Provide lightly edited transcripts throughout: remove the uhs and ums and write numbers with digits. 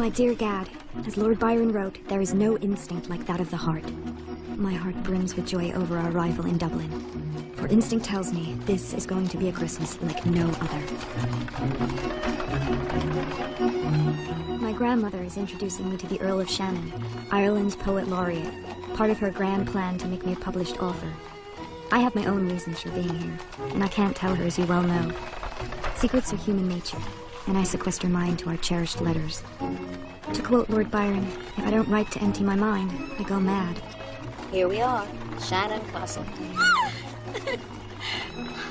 My dear Gad, as Lord Byron wrote, there is no instinct like that of the heart. My heart brims with joy over our arrival in Dublin. For instinct tells me this is going to be a Christmas like no other. My grandmother is introducing me to the Earl of Shannon, Ireland's poet laureate, part of her grand plan to make me a published author. I have my own reasons for being here, and I can't tell her, as you well know. Secrets are human nature, and I sequester mine to our cherished letters. To quote Lord Byron, if I don't write to empty my mind, I go mad. Here we are, Shannon Castle.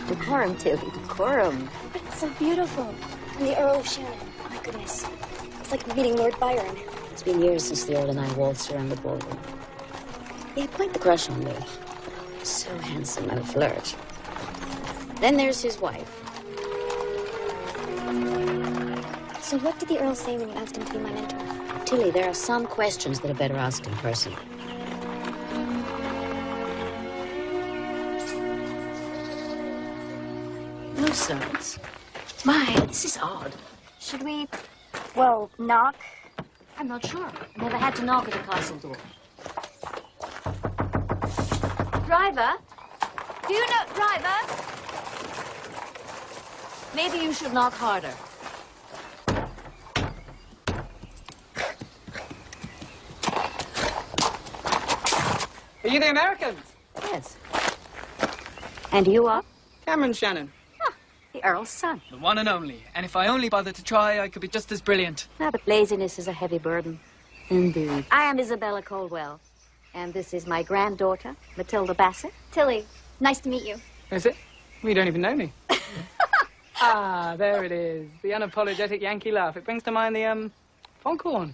Decorum, Tilly, decorum. It's so beautiful. And the Earl of Shannon, my goodness. It's like meeting Lord Byron. It's been years since the Earl and I waltzed around the ballroom. He had quite the crush on me. So handsome and a flirt. Then there's his wife. So what did the Earl say when you asked him to be my mentor? Tilly, there are some questions that are better asked in person. No servants. My, this is odd. Should we, well, knock? I'm not sure. I never had to knock at a castle door. Driver? Do you know, driver? Maybe you should knock harder. Are you the Americans? Yes. And you are? Cameron Shannon. The Earl's son. The one and only. And if I only bothered to try, I could be just as brilliant. Now, but laziness is a heavy burden. Indeed. I am Isabella Coldwell. And this is my granddaughter, Matilda Bassett. Tilly, nice to meet you. Is it? Well, you don't even know me. Ah, there it is. The unapologetic Yankee laugh. It brings to mind the, foghorn.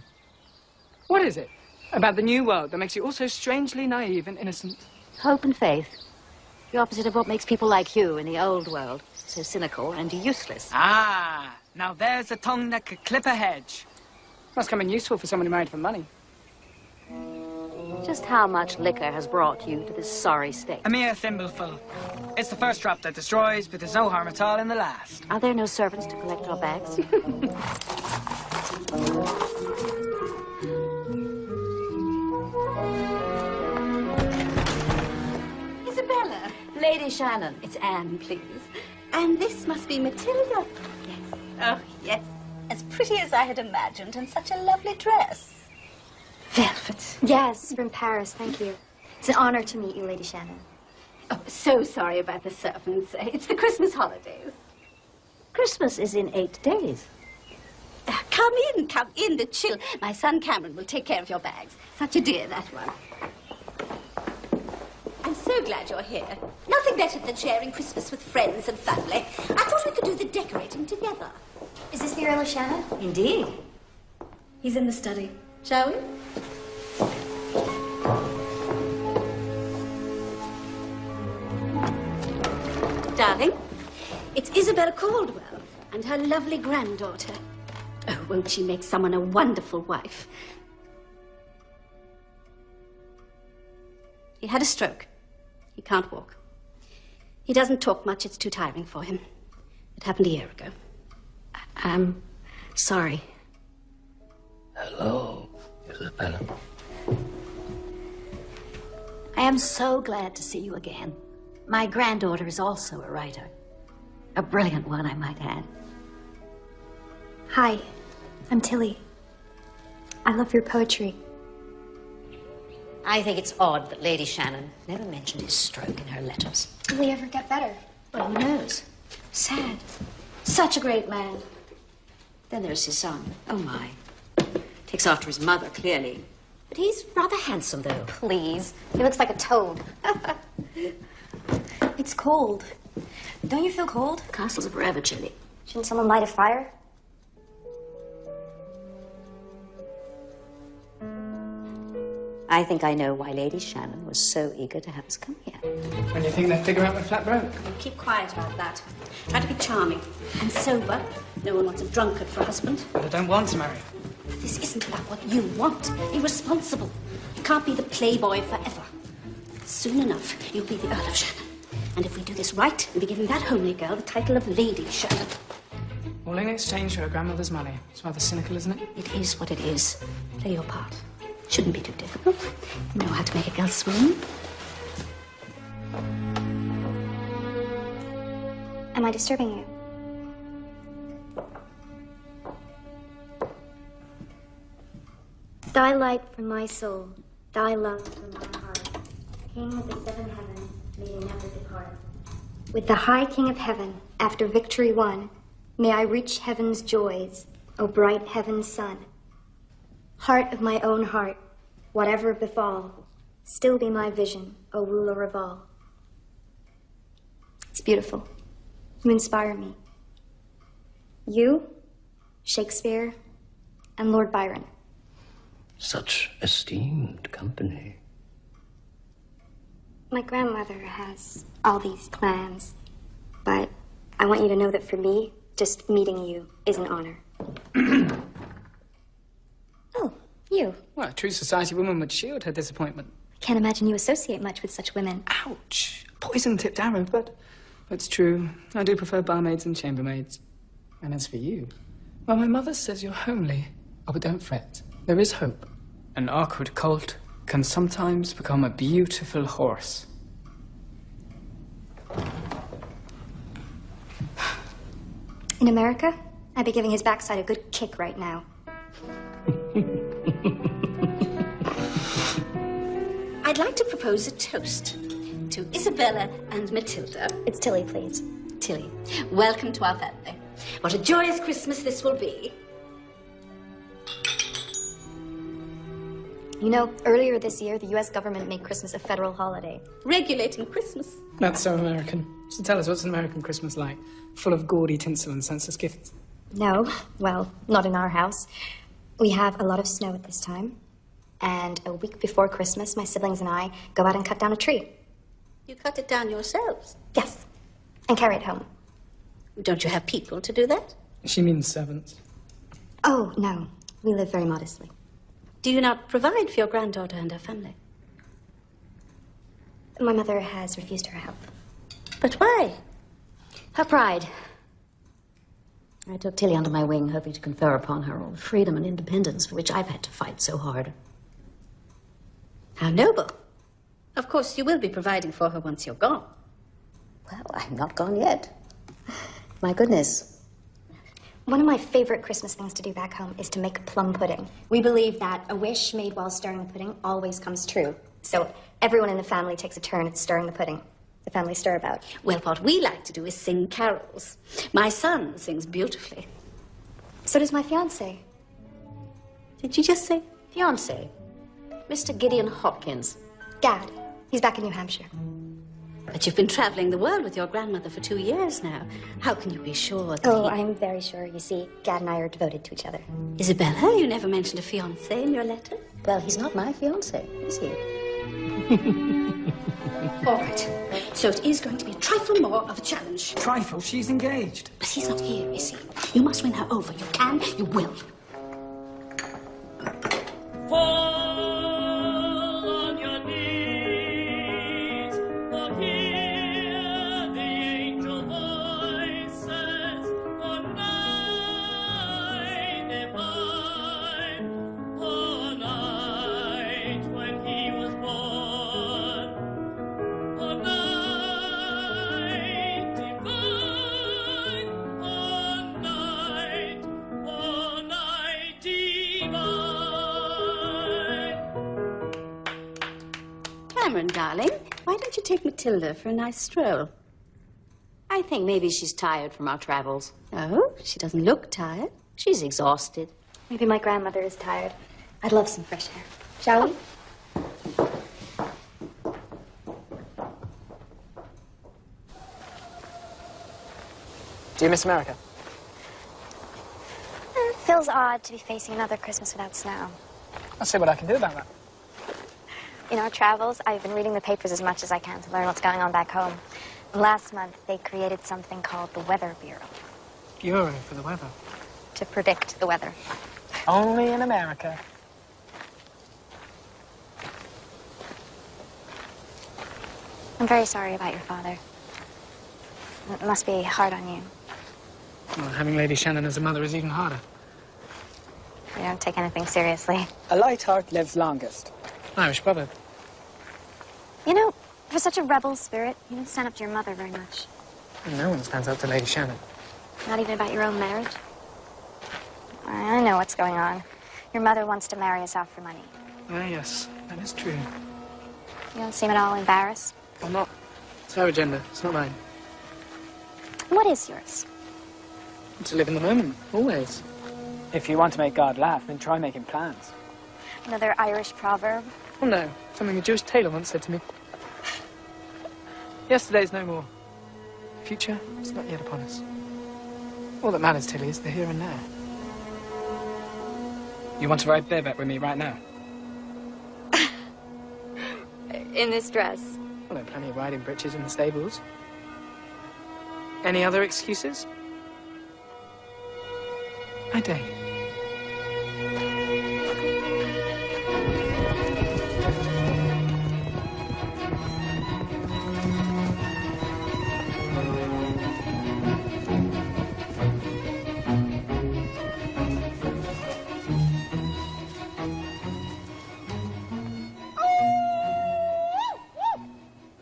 What is it about the new world that makes you all so strangely naive and innocent? Hope and faith. The opposite of what makes people like you in the old world. So cynical and useless. Ah, now there's a tongue that could clip a hedge. Must come in useful for someone who married for money. Just how much liquor has brought you to this sorry state? A mere thimbleful. It's the first drop that destroys, but there's no harm at all in the last. Are there no servants to collect our bags? Isabella. Lady Shannon. It's Anne, please. And this must be Matilda. Yes. Oh, yes. As pretty as I had imagined, and such a lovely dress. Velvet. Yes, from Paris, thank you. It's an honor to meet you, Lady Shannon. Oh, so sorry about the servants. It's the Christmas holidays. Christmas is in 8 days. Come in, the chill. My son Cameron will take care of your bags. Such a dear, that one. I'm so glad you're here. Nothing better than sharing Christmas with friends and family. I thought we could do the decorating together. Is this the Earl of Shannon? Indeed. He's in the study. Shall we? Darling, it's Isabella Caldwell and her lovely granddaughter. Oh, won't she make someone a wonderful wife? He had a stroke. He can't walk. He doesn't talk much. It's too tiring for him. It happened a year ago. I'm sorry. Hello, Isabella. I am so glad to see you again. My granddaughter is also a writer. A brilliant one, I might add. Hi, I'm Tilly. I love your poetry. I think it's odd that Lady Shannon never mentioned his stroke in her letters. Will he ever get better? Well, who knows? Sad. Such a great man. Then there's his son. Oh, my. Takes after his mother, clearly. But he's rather handsome, though. Please. He looks like a toad. It's cold. Don't you feel cold? Castles are forever chilly. Shouldn't someone light a fire? I think I know why Lady Shannon was so eager to have us come here. When you think they'll figure out my flat broke. Keep quiet about that. Try to be charming and sober. No one wants a drunkard for a husband. But I don't want to marry. But this isn't about what you want. Be responsible. You can't be the playboy forever. Soon enough, you'll be the Earl of Shannon. And if we do this right, we'll be giving that homely girl the title of Lady Shannon. All in exchange for her grandmother's money. It's rather cynical, isn't it? It is what it is. Play your part. Shouldn't be too difficult. You know how to make a girl swoon. Am I disturbing you? Thy light from my soul, thy love from my heart. King of the seven heavens, may you never depart. With the high King of heaven, after victory won, may I reach heaven's joys, O bright heaven's sun. Heart of my own heart, whatever befall, still be my vision, O ruler of all. It's beautiful. You inspire me. You, Shakespeare, and Lord Byron. Such esteemed company. My grandmother has all these plans, but I want you to know that for me, just meeting you is an honor. Oh, you. Well, a true society woman would shield her disappointment. I can't imagine you associate much with such women. Ouch! Poison-tipped arrow, but it's true. I do prefer barmaids and chambermaids. And as for you, well, my mother says you're homely. Oh, but don't fret. There is hope. An awkward colt can sometimes become a beautiful horse. In America, I'd be giving his backside a good kick right now. I'd like to propose a toast to Isabella and Matilda. It's Tilly, please. Tilly, welcome to our family. What a joyous Christmas this will be. You know, earlier this year, the U.S. government made Christmas a federal holiday. Regulating Christmas. That's so American. So tell us, what's an American Christmas like? Full of gaudy tinsel and senseless gifts? No, well, not in our house. We have a lot of snow at this time. And a week before Christmas, my siblings and I go out and cut down a tree. You cut it down yourselves? Yes, and carry it home. Don't you have people to do that? She means servants. Oh, no. We live very modestly. Do you not provide for your granddaughter and her family? My mother has refused her help. But why? Her pride. I took Tilly under my wing, hoping to confer upon her all the freedom and independence for which I've had to fight so hard. How noble. Of course, you will be providing for her once you're gone. Well, I'm not gone yet. My goodness. One of my favorite Christmas things to do back home is to make plum pudding. We believe that a wish made while stirring the pudding always comes true. So everyone in the family takes a turn at stirring the pudding. The family stirabout. Well, what we like to do is sing carols. My son sings beautifully. So does my fiancé. Did you just say? Fiancé. Mr. Gideon Hopkins. Dad. He's back in New Hampshire. But you've been traveling the world with your grandmother for 2 years now. How can you be sure that Oh, I'm very sure. You see, Gad and I are devoted to each other. Isabella, you never mentioned a fiancé in your letter. Well, he's not my fiancé, is he? All right. So it is going to be a trifle more of a challenge. Trifle, she's engaged. But he's not here, is he? You must win her over. You can, you will. Fall on your knees, for hear the angel voices, for night divine, for night when he was born, for night divine, for night divine. Cameron, darling, why don't you take Matilda for a nice stroll? I think maybe she's tired from our travels. Oh, she doesn't look tired. She's exhausted. Maybe my grandmother is tired. I'd love some fresh air. Shall we? Do you miss America? It feels odd to be facing another Christmas without snow. I'll see what I can do about that. In our travels, I've been reading the papers as much as I can to learn what's going on back home. Last month, they created something called the Weather Bureau Bureau for the weather. to predict the weather. Only in America. I'm very sorry about your father. It must be hard on you. Well, having Lady Shannon as a mother is even harder. You don't take anything seriously. A light heart lives longest. Irish brother. You know, for such a rebel spirit, you didn't stand up to your mother very much. No one stands up to Lady Shannon. Not even about your own marriage? I know what's going on. Your mother wants to marry us off for money. Ah, yes, that is true. You don't seem at all embarrassed. I'm not. It's her agenda. It's not mine. What is yours? To live in the moment, always. If you want to make God laugh, then try making plans. Another Irish proverb? Oh, no. Something a Jewish tailor once said to me. Yesterday's no more. The future is not yet upon us. All that matters, Tilly, is the here and now. You want to ride bareback with me right now? In this dress? Well, there are plenty of riding breeches in the stables. Any other excuses? I dare you.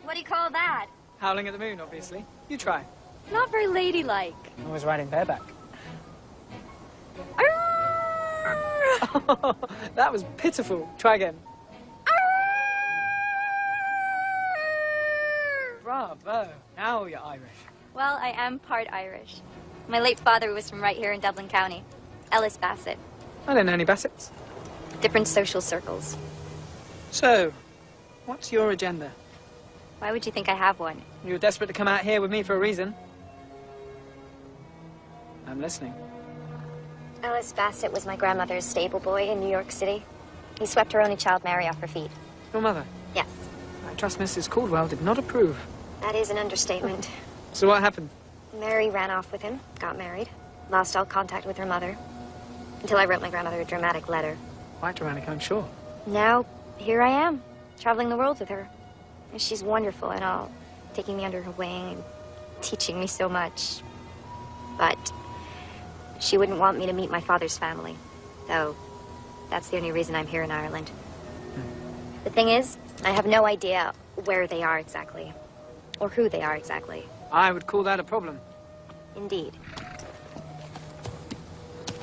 What do you call that? Howling at the moon, obviously. You try. It's not very ladylike. I was riding bareback. That was pitiful. Try again. Bravo. Now you're Irish. Well, I am part Irish. My late father was from right here in Dublin County. Ellis Bassett. I don't know any Bassets. Different social circles. So, what's your agenda? Why would you think I have one? You were desperate to come out here with me for a reason. I'm listening. Ellis Bassett was my grandmother's stable boy in New York City. He swept her only child, Mary, off her feet. Your mother? Yes. I trust Mrs. Caldwell did not approve. That is an understatement. So what happened? Mary ran off with him, got married, lost all contact with her mother, until I wrote my grandmother a dramatic letter. Quite dramatic, I'm sure. Now, here I am, traveling the world with her. And she's wonderful and all, taking me under her wing and teaching me so much. But she wouldn't want me to meet my father's family, though that's the only reason I'm here in Ireland. The thing is, I have no idea where they are exactly, or who they are exactly. I would call that a problem. Indeed.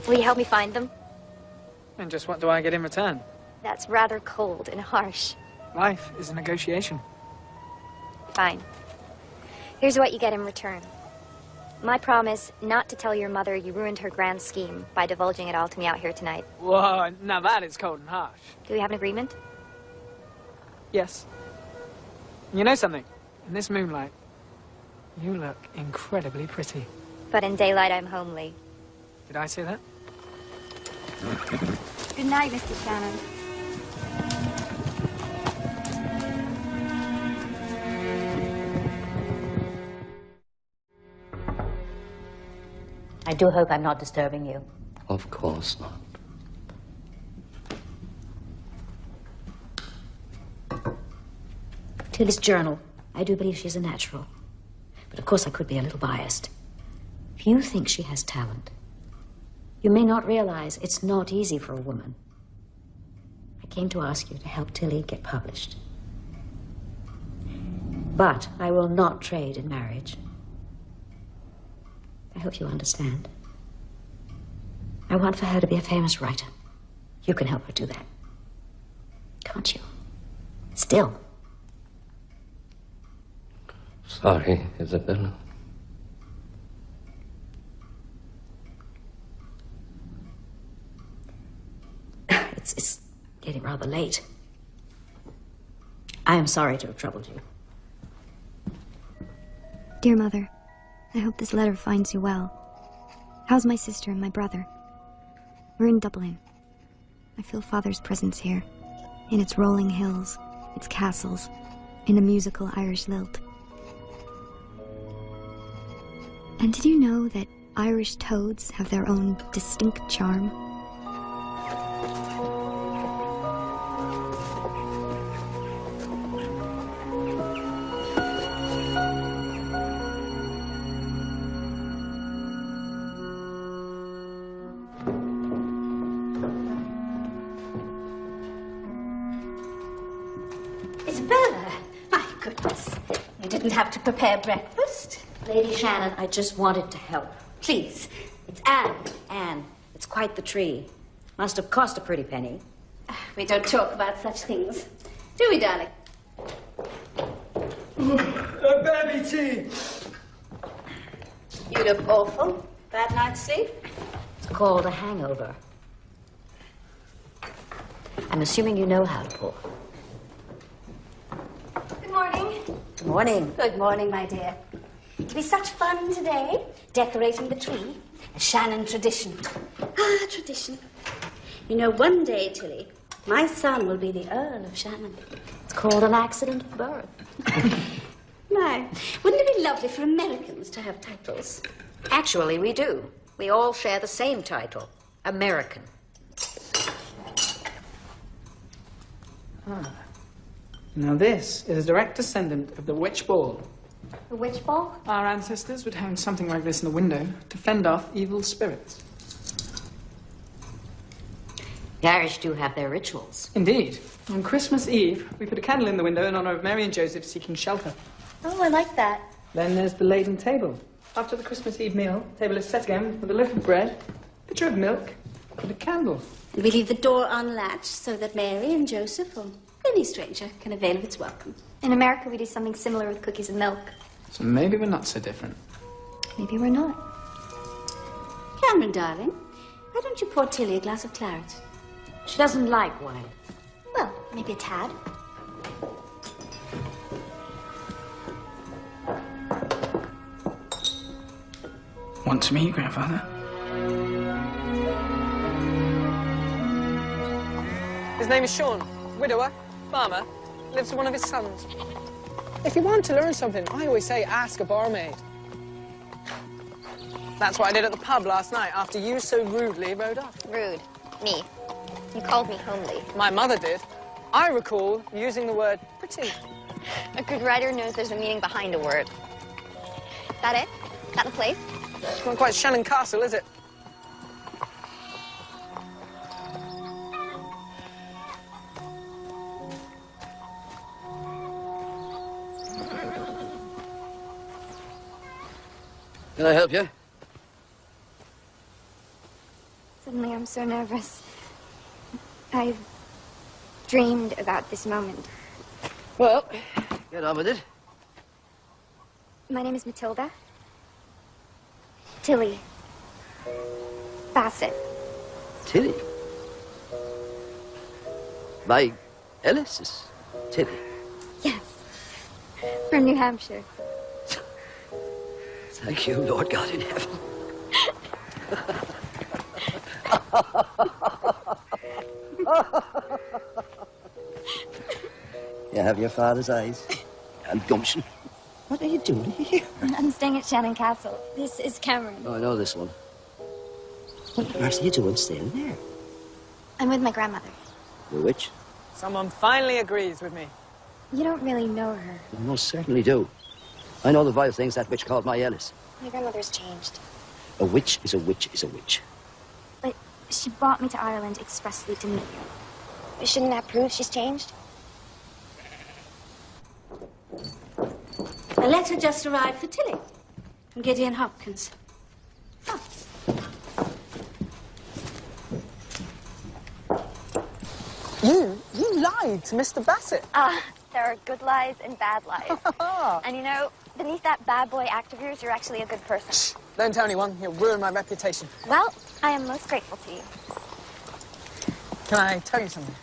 Will you help me find them? And just what do I get in return? That's rather cold and harsh. Life is a negotiation. Fine. Here's what you get in return. My promise not to tell your mother you ruined her grand scheme by divulging it all to me out here tonight. Whoa, now that is cold and harsh. Do we have an agreement? Yes. You know something? In this moonlight, you look incredibly pretty. But in daylight, I'm homely. Did I say that? Good night, Mr. Shannon. I do hope I'm not disturbing you. Of course not. Tilly's journal. I do believe she's a natural. But of course I could be a little biased. If you think she has talent, you may not realize it's not easy for a woman. I came to ask you to help Tilly get published. But I will not trade in marriage. I hope you understand. I want for her to be a famous writer. You can help her do that. Can't you? Still. Sorry, Isabella. It's getting rather late. I am sorry to have troubled you. Dear Mother, I hope this letter finds you well. How's my sister and my brother? We're in Dublin. I feel Father's presence here, in its rolling hills, its castles, in the musical Irish lilt. And did you know that Irish toads have their own distinct charm? goodness. You didn't have to prepare breakfast. Lady Shannon, I just wanted to help. Please. It's Anne. Anne, it's quite the tree. Must have cost a pretty penny. We don't talk about such things. Do we, darling? Baby tea! You look awful. Bad night's sleep? It's called a hangover. I'm assuming you know how to pour. Good morning. Good morning. Good morning, my dear. It'll be such fun today, decorating the tree. A Shannon tradition. Ah, tradition. You know, one day, Tilly, my son will be the Earl of Shannon. It's called an accident of birth. My, wouldn't it be lovely for Americans to have titles? Actually, we do. We all share the same title, American. Ah. Now this is a direct descendant of the witch ball. The witch ball? Our ancestors would hang something like this in the window to fend off evil spirits. The Irish do have their rituals. Indeed. On Christmas Eve, we put a candle in the window in honor of Mary and Joseph seeking shelter. Oh, I like that. Then there's the laden table. After the Christmas Eve meal, the table is set again with a loaf of bread, a pitcher of milk, and a candle. And we leave the door unlatched so that Mary and Joseph or any stranger can avail of its welcome. In America, we do something similar with cookies and milk. So maybe we're not so different. Maybe we're not. Cameron, darling, why don't you pour Tilly a glass of claret? She doesn't like wine. Well, maybe a tad. Want to meet you, Grandfather? His name is Sean, widower, farmer, lives with one of his sons. If you want to learn something, I always say ask a barmaid. That's what I did at the pub last night after you so rudely rode off. Rude. Me. You called me homely. My mother did. I recall using the word pretty. A good writer knows there's a meaning behind a word. That it? That the place? It's not quite Shannon Castle, is it? Can I help you? Suddenly, I'm so nervous. I've dreamed about this moment. Well, get on with it. My name is Matilda. Tilly. Bassett. Tilly. My Ellis is Tilly. Yes. From New Hampshire. Thank you, Lord God in heaven. You have your father's eyes and gumption. What are you doing here? I'm staying at Shannon Castle. This is Cameron. Oh, I know this one. What on earth are you doing staying there? I'm with my grandmother. The witch? Someone finally agrees with me. You don't really know her. I most certainly do. I know the vile things that witch called my Ellis. My grandmother's changed. A witch is a witch is a witch. But she brought me to Ireland expressly to meet you. Shouldn't that prove she's changed? A letter just arrived for Tilly from Gideon Hopkins. Oh. You lied to Mr. Bassett. There are good lies and bad lies. And you know, beneath that bad boy act of yours, you're actually a good person. Shh, don't tell anyone. You'll ruin my reputation. Well, I am most grateful to you. Can I tell you something?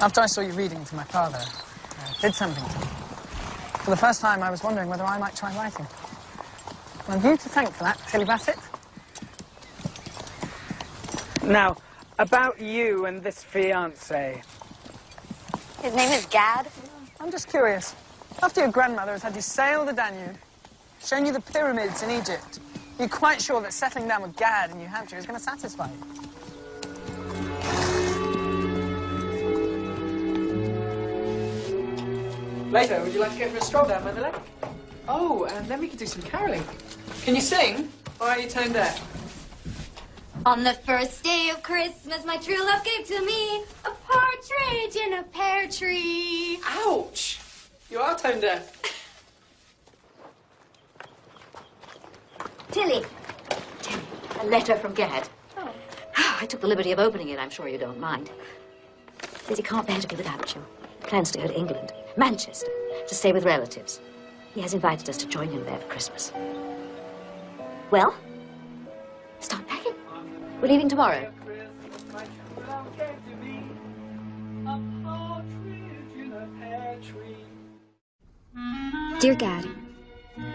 After I saw you reading to my father, it did something to me. For the first time, I was wondering whether I might try writing. And I've you to thank for that, Tilly Bassett. Now, about you and this fiancé. His name is Gad. I'm just curious. After your grandmother has had you sail the Danube, shown you the pyramids in Egypt, are you quite sure that settling down with Gad in New Hampshire is going to satisfy you? Later, would you like to go for a stroll down by the lake? Oh, and then we could do some caroling. Can you sing, or are you tone deaf? On the first day of Christmas, my true love gave to me a partridge in a pear tree. Ouch! You are tone deaf. Tilly. Tilly, a letter from Gad. Oh. I took the liberty of opening it. I'm sure you don't mind. Says he can't bear to be without you. Plans to go to England, Manchester, to stay with relatives. He has invited us to join him there for Christmas. Well, start packing. We're leaving tomorrow. Dear Gad,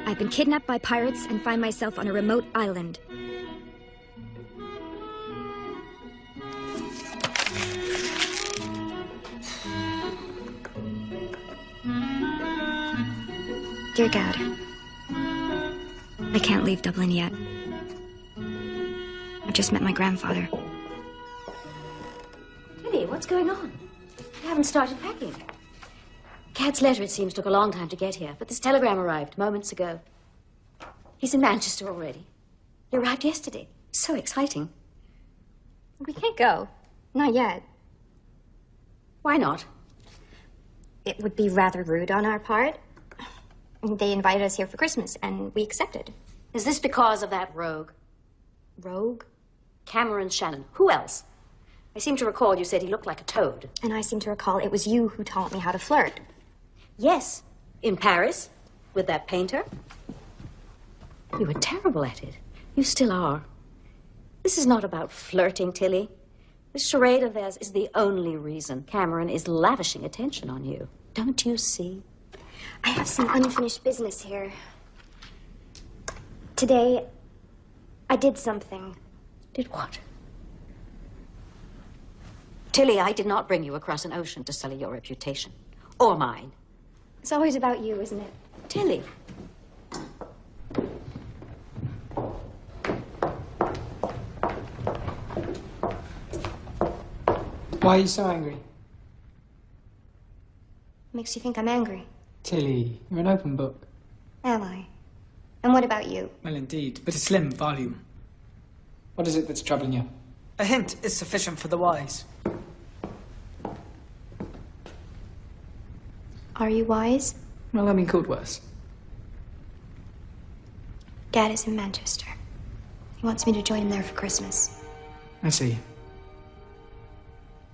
I've been kidnapped by pirates and find myself on a remote island. Dear Gad, I can't leave Dublin yet. I've just met my grandfather. Tilly, what's going on? You haven't started packing. Cad's letter, it seems, took a long time to get here, but this telegram arrived moments ago. He's in Manchester already. He arrived yesterday. So exciting. We can't go. Not yet. Why not? It would be rather rude on our part. They invited us here for Christmas, and we accepted. Is this because of that rogue? Rogue? Cameron Shannon. Who else? I seem to recall you said he looked like a toad. And I seem to recall it was you who taught me how to flirt. Yes, in Paris, with that painter. You were terrible at it. You still are. This is not about flirting, Tilly. This charade of theirs is the only reason Cameron is lavishing attention on you. Don't you see? I have some unfinished business here. Today, I did something. Did what? Tilly, I did not bring you across an ocean to sully your reputation. Or mine. It's always about you, isn't it? Tilly. Why are you so angry? Makes you think I'm angry. Tilly, you're an open book. Am I? And what about you? Well, indeed, but a slim volume. What is it that's troubling you? A hint is sufficient for the wise. Are you wise? Well, I've been called worse. Dad is in Manchester. He wants me to join him there for Christmas. I see.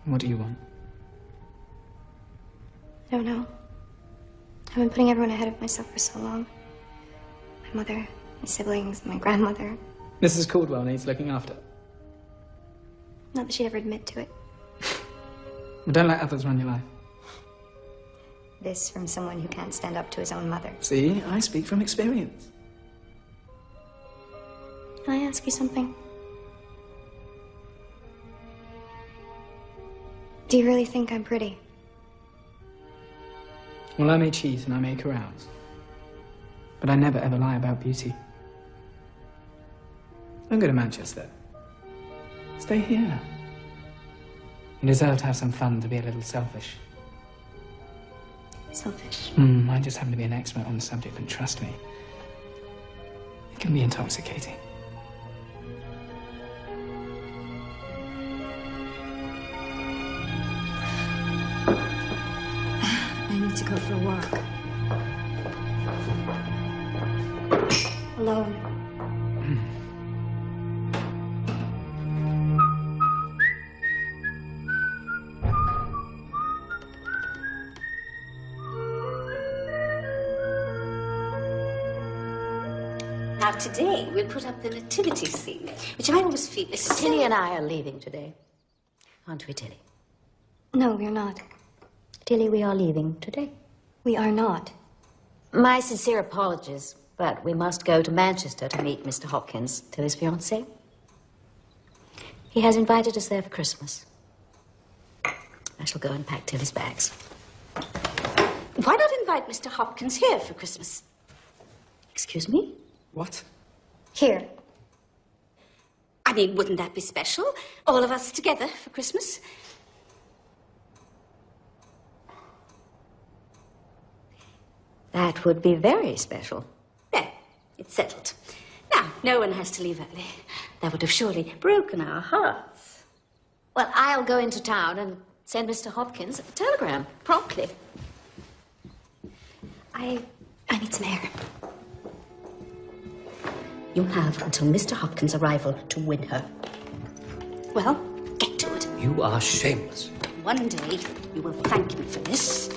What do you want? I don't know. I've been putting everyone ahead of myself for so long. My mother, my siblings, my grandmother. Mrs. Caldwell needs looking after. Not that she'd ever admit to it. Well, don't let others run your life. This from someone who can't stand up to his own mother. See, I speak from experience. Can I ask you something? Do you really think I'm pretty? Well, I may cheat and I may carouse. But I never ever lie about beauty. Don't go to Manchester. Stay here. You deserve to have some fun, to be a little selfish. Selfish? I just happen to be an expert on the subject, and trust me, it can be intoxicating. I need to go for a walk. Alone. Now, today, we'll put up the nativity scene, which I always feel is so... Tilly and I are leaving today. Aren't we, Tilly? No, we're not. Tilly, we are leaving today. We are not. My sincere apologies, but we must go to Manchester to meet Mr. Hopkins, Tilly's fiancé. He has invited us there for Christmas. I shall go and pack Tilly's bags. Why not invite Mr. Hopkins here for Christmas? Excuse me? What? Here. I mean, wouldn't that be special? All of us together for Christmas? That would be very special. There, it's settled. Now, no one has to leave early. That would have surely broken our hearts. Well, I'll go into town and send Mr. Hopkins a telegram promptly. I need some air. You have until Mr. Hopkins' arrival to win her. Well, get to it. You are shameless. One day, you will thank me for this.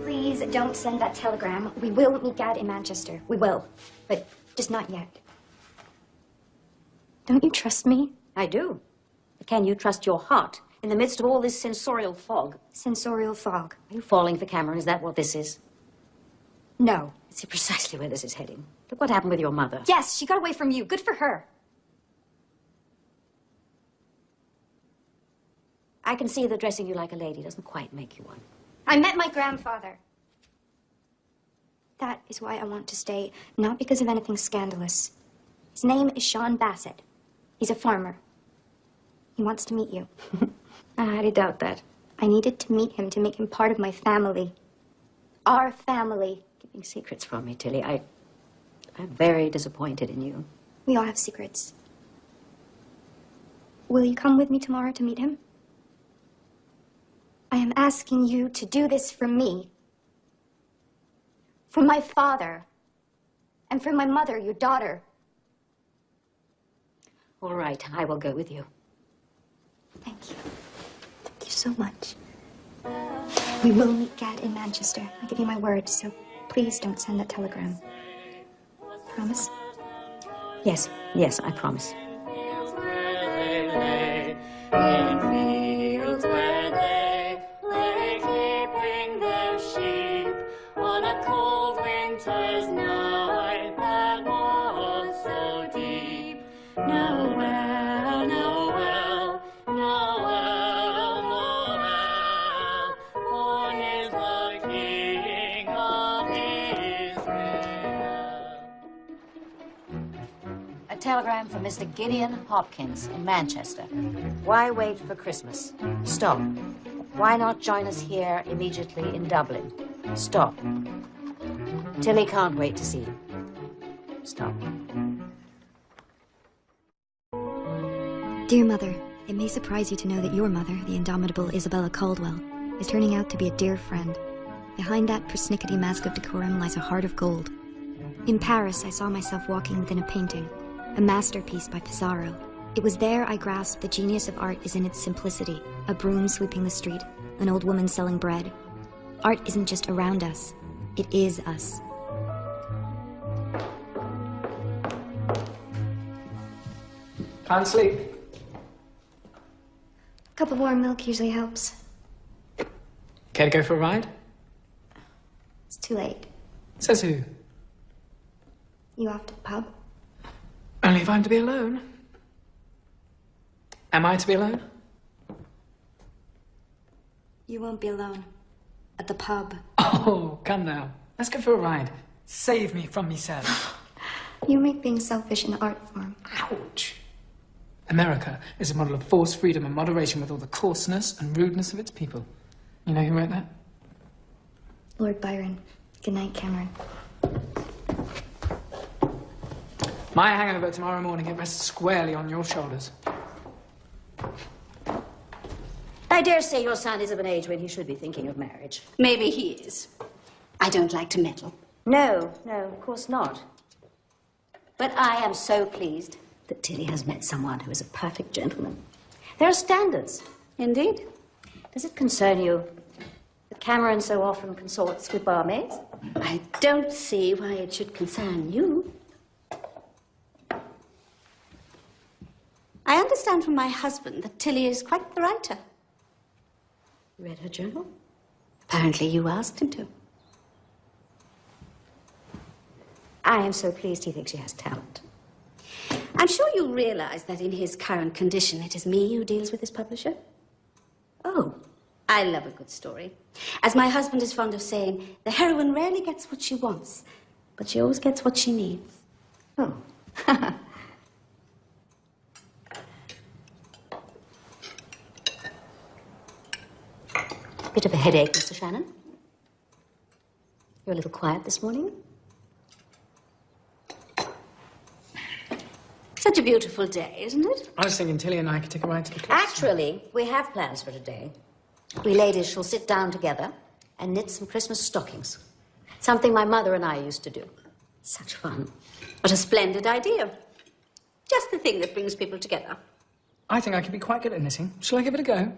Please don't send that telegram. We will meet Dad in Manchester. We will. But just not yet. Don't you trust me? I do. But can you trust your heart in the midst of all this sensorial fog? Sensorial fog. Are you falling for Cameron? Is that what this is? No. I see precisely where this is heading. Look what happened with your mother. Yes, she got away from you. Good for her. I can see that dressing you like a lady doesn't quite make you one. I met my grandfather. That is why I want to stay, not because of anything scandalous. His name is Sean Bassett. He's a farmer. He wants to meet you. I highly doubt that. I needed to meet him to make him part of my family. Our family. Keeping secrets from me, Tilly. I'm very disappointed in you. We all have secrets. Will you come with me tomorrow to meet him? I am asking you to do this for me. For my father. And for my mother, your daughter. All right, I will go with you. Thank you. Thank you so much. We will meet Dad in Manchester. I give you my word, so please don't send that telegram. Promise? Yes, yes, I promise. In fields where they lay, keeping their sheep on a cold winter's night that was so deep. Noel, Noel, Noel, Noel, born is the King of Israel. A telegram from Mr. Gideon Hopkins in Manchester. Why wait for Christmas? Stop. Why not join us here immediately in Dublin? Stop. Tilly can't wait to see you. Stop. Dear Mother, it may surprise you to know that your mother, the indomitable Isabella Caldwell, is turning out to be a dear friend. Behind that persnickety mask of decorum lies a heart of gold. In Paris, I saw myself walking within a painting, a masterpiece by Pissarro. It was there I grasped the genius of art is in its simplicity, a broom sweeping the street, an old woman selling bread. Art isn't just around us, it is us. Can't sleep. A cup of warm milk usually helps. Care to go for a ride? It's too late. Says who? You off to the pub? Only if I'm to be alone. Am I to be alone? You won't be alone. At the pub. Oh, come now. Let's go for a ride. Save me from myself. You make being selfish an art form. Ouch. America is a model of forced freedom and moderation with all the coarseness and rudeness of its people. You know who wrote that? Lord Byron. Good night, Cameron. My hangover tomorrow morning, it rests squarely on your shoulders. I dare say your son is of an age when he should be thinking of marriage. Maybe he is. I don't like to meddle. No, of course not. But I am so pleased that Tilly has met someone who is a perfect gentleman. There are standards. Indeed. Does it concern you that Cameron so often consorts with barmaids? I don't see why it should concern you. I understand from my husband that Tilly is quite the writer. You read her journal? Apparently you asked him to. I am so pleased he thinks she has talent. I'm sure you'll realize that in his current condition, it is me who deals with his publisher. Oh, I love a good story. As my husband is fond of saying, the heroine rarely gets what she wants, but she always gets what she needs. oh. Bit of a headache, Mr. Shannon. You're a little quiet this morning. Such a beautiful day, isn't it? I was thinking Tilly and I could take a ride to the cliffs. Actually, we have plans for today. We ladies shall sit down together and knit some Christmas stockings. Something my mother and I used to do. Such fun. What a splendid idea. Just the thing that brings people together. I think I could be quite good at knitting. Shall I give it a go?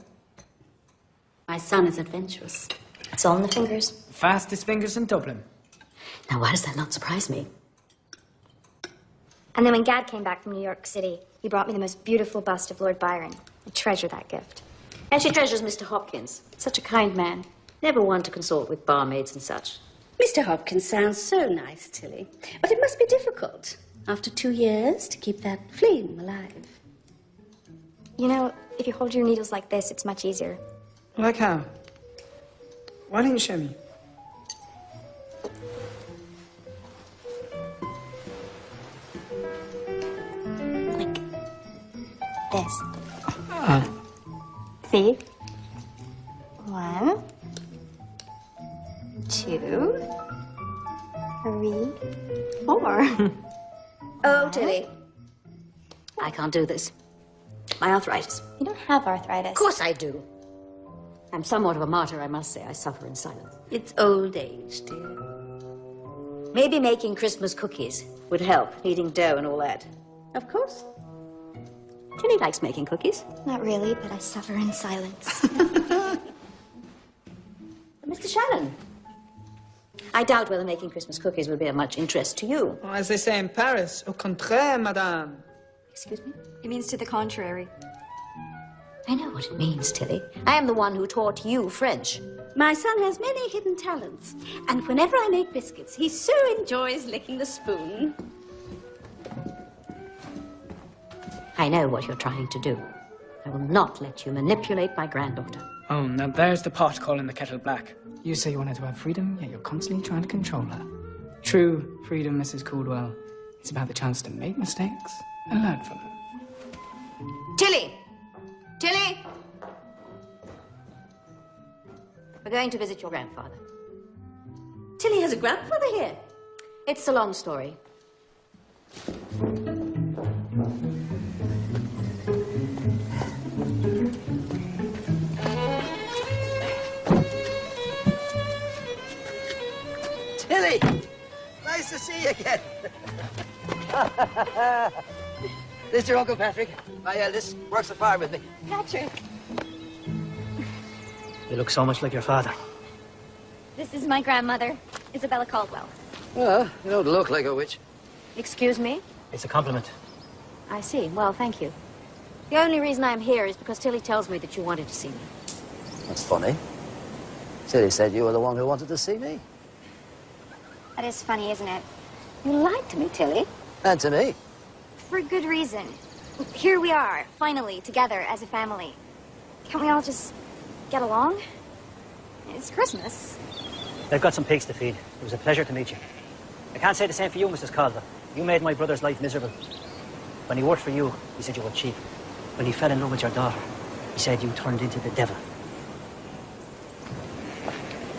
My son is adventurous. It's all in the fingers. Fastest fingers in Dublin. Now, why does that not surprise me? And then when Gad came back from New York City, he brought me the most beautiful bust of Lord Byron. I treasure that gift. And she treasures Mr. Hopkins. Such a kind man. Never one to consort with barmaids and such. Mr. Hopkins sounds so nice, Tilly. But it must be difficult, after 2 years, to keep that flame alive. You know, if you hold your needles like this, it's much easier. Like how? Why don't you show me? Like this. Ah. See? 1, 2, 3, 4. Oh, Tilly. I can't do this. My arthritis. You don't have arthritis. Of course I do. I'm somewhat of a martyr, I must say. I suffer in silence. It's old age, dear. Maybe making Christmas cookies would help, kneading dough and all that. Of course. Tilly likes making cookies. Not really, but I suffer in silence. Mr. Shannon, I doubt whether making Christmas cookies would be of much interest to you. Well, as they say in Paris, au contraire, madame. Excuse me? It means to the contrary. I know what it means, Tilly. I am the one who taught you French. My son has many hidden talents, and whenever I make biscuits, he so enjoys licking the spoon. I know what you're trying to do. I will not let you manipulate my granddaughter. Oh, now there's the pot calling the kettle black. You say you want her to have freedom, yet you're constantly trying to control her. True freedom, Mrs. Caldwell, is about the chance to make mistakes and learn from them. Tilly! Tilly! We're going to visit your grandfather. Tilly has a grandfather here. It's a long story. Tilly! Nice to see you again. This is your Uncle Patrick. My eldest works the farm with me. Patrick, You look so much like your father. this is my grandmother, Isabella Caldwell. Well, you don't look like a witch. Excuse me? It's a compliment. I see. Well, thank you. The only reason I'm here is because Tilly tells me that you wanted to see me. That's funny. Tilly said you were the one who wanted to see me. That is funny, isn't it? You lied to me, Tilly. And to me. For good reason. Here we are, finally, together as a family. Can't we all just get along? It's Christmas. They've got some pigs to feed. It was a pleasure to meet you. I can't say the same for you, Mrs. Caldwell. You made my brother's life miserable. When he worked for you, he said you were cheap. When he fell in love with your daughter, he said you turned into the devil.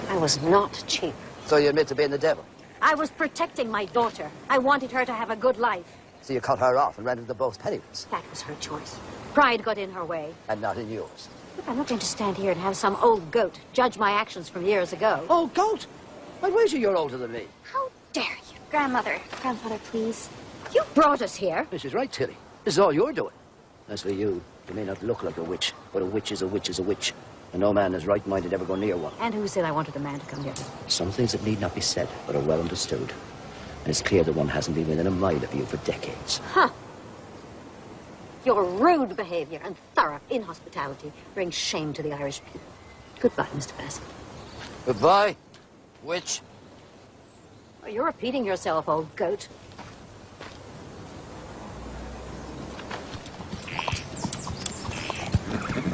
I was not cheap. So you admit to being the devil. I was protecting my daughter. I wanted her to have a good life. So you cut her off and rented the both penniless. That was her choice. Pride got in her way. And not in yours. Look, I'm not going to stand here and have some old goat judge my actions from years ago. Oh, goat! I'd wager you're older than me. How dare you? Grandmother, grandfather, please. You brought us here. She's right, Tilly. This is all you're doing. As for you, you may not look like a witch, but a witch is a witch is a witch. And no man is right-minded ever go near one. And who said I wanted a man to come here? Some things that need not be said, but are well understood. And it's clear that one hasn't been within a mile of you for decades. Huh. Your rude behavior and thorough inhospitality bring shame to the Irish people. Goodbye, Mr. Bassett. Goodbye, witch. Oh, you're repeating yourself, old goat.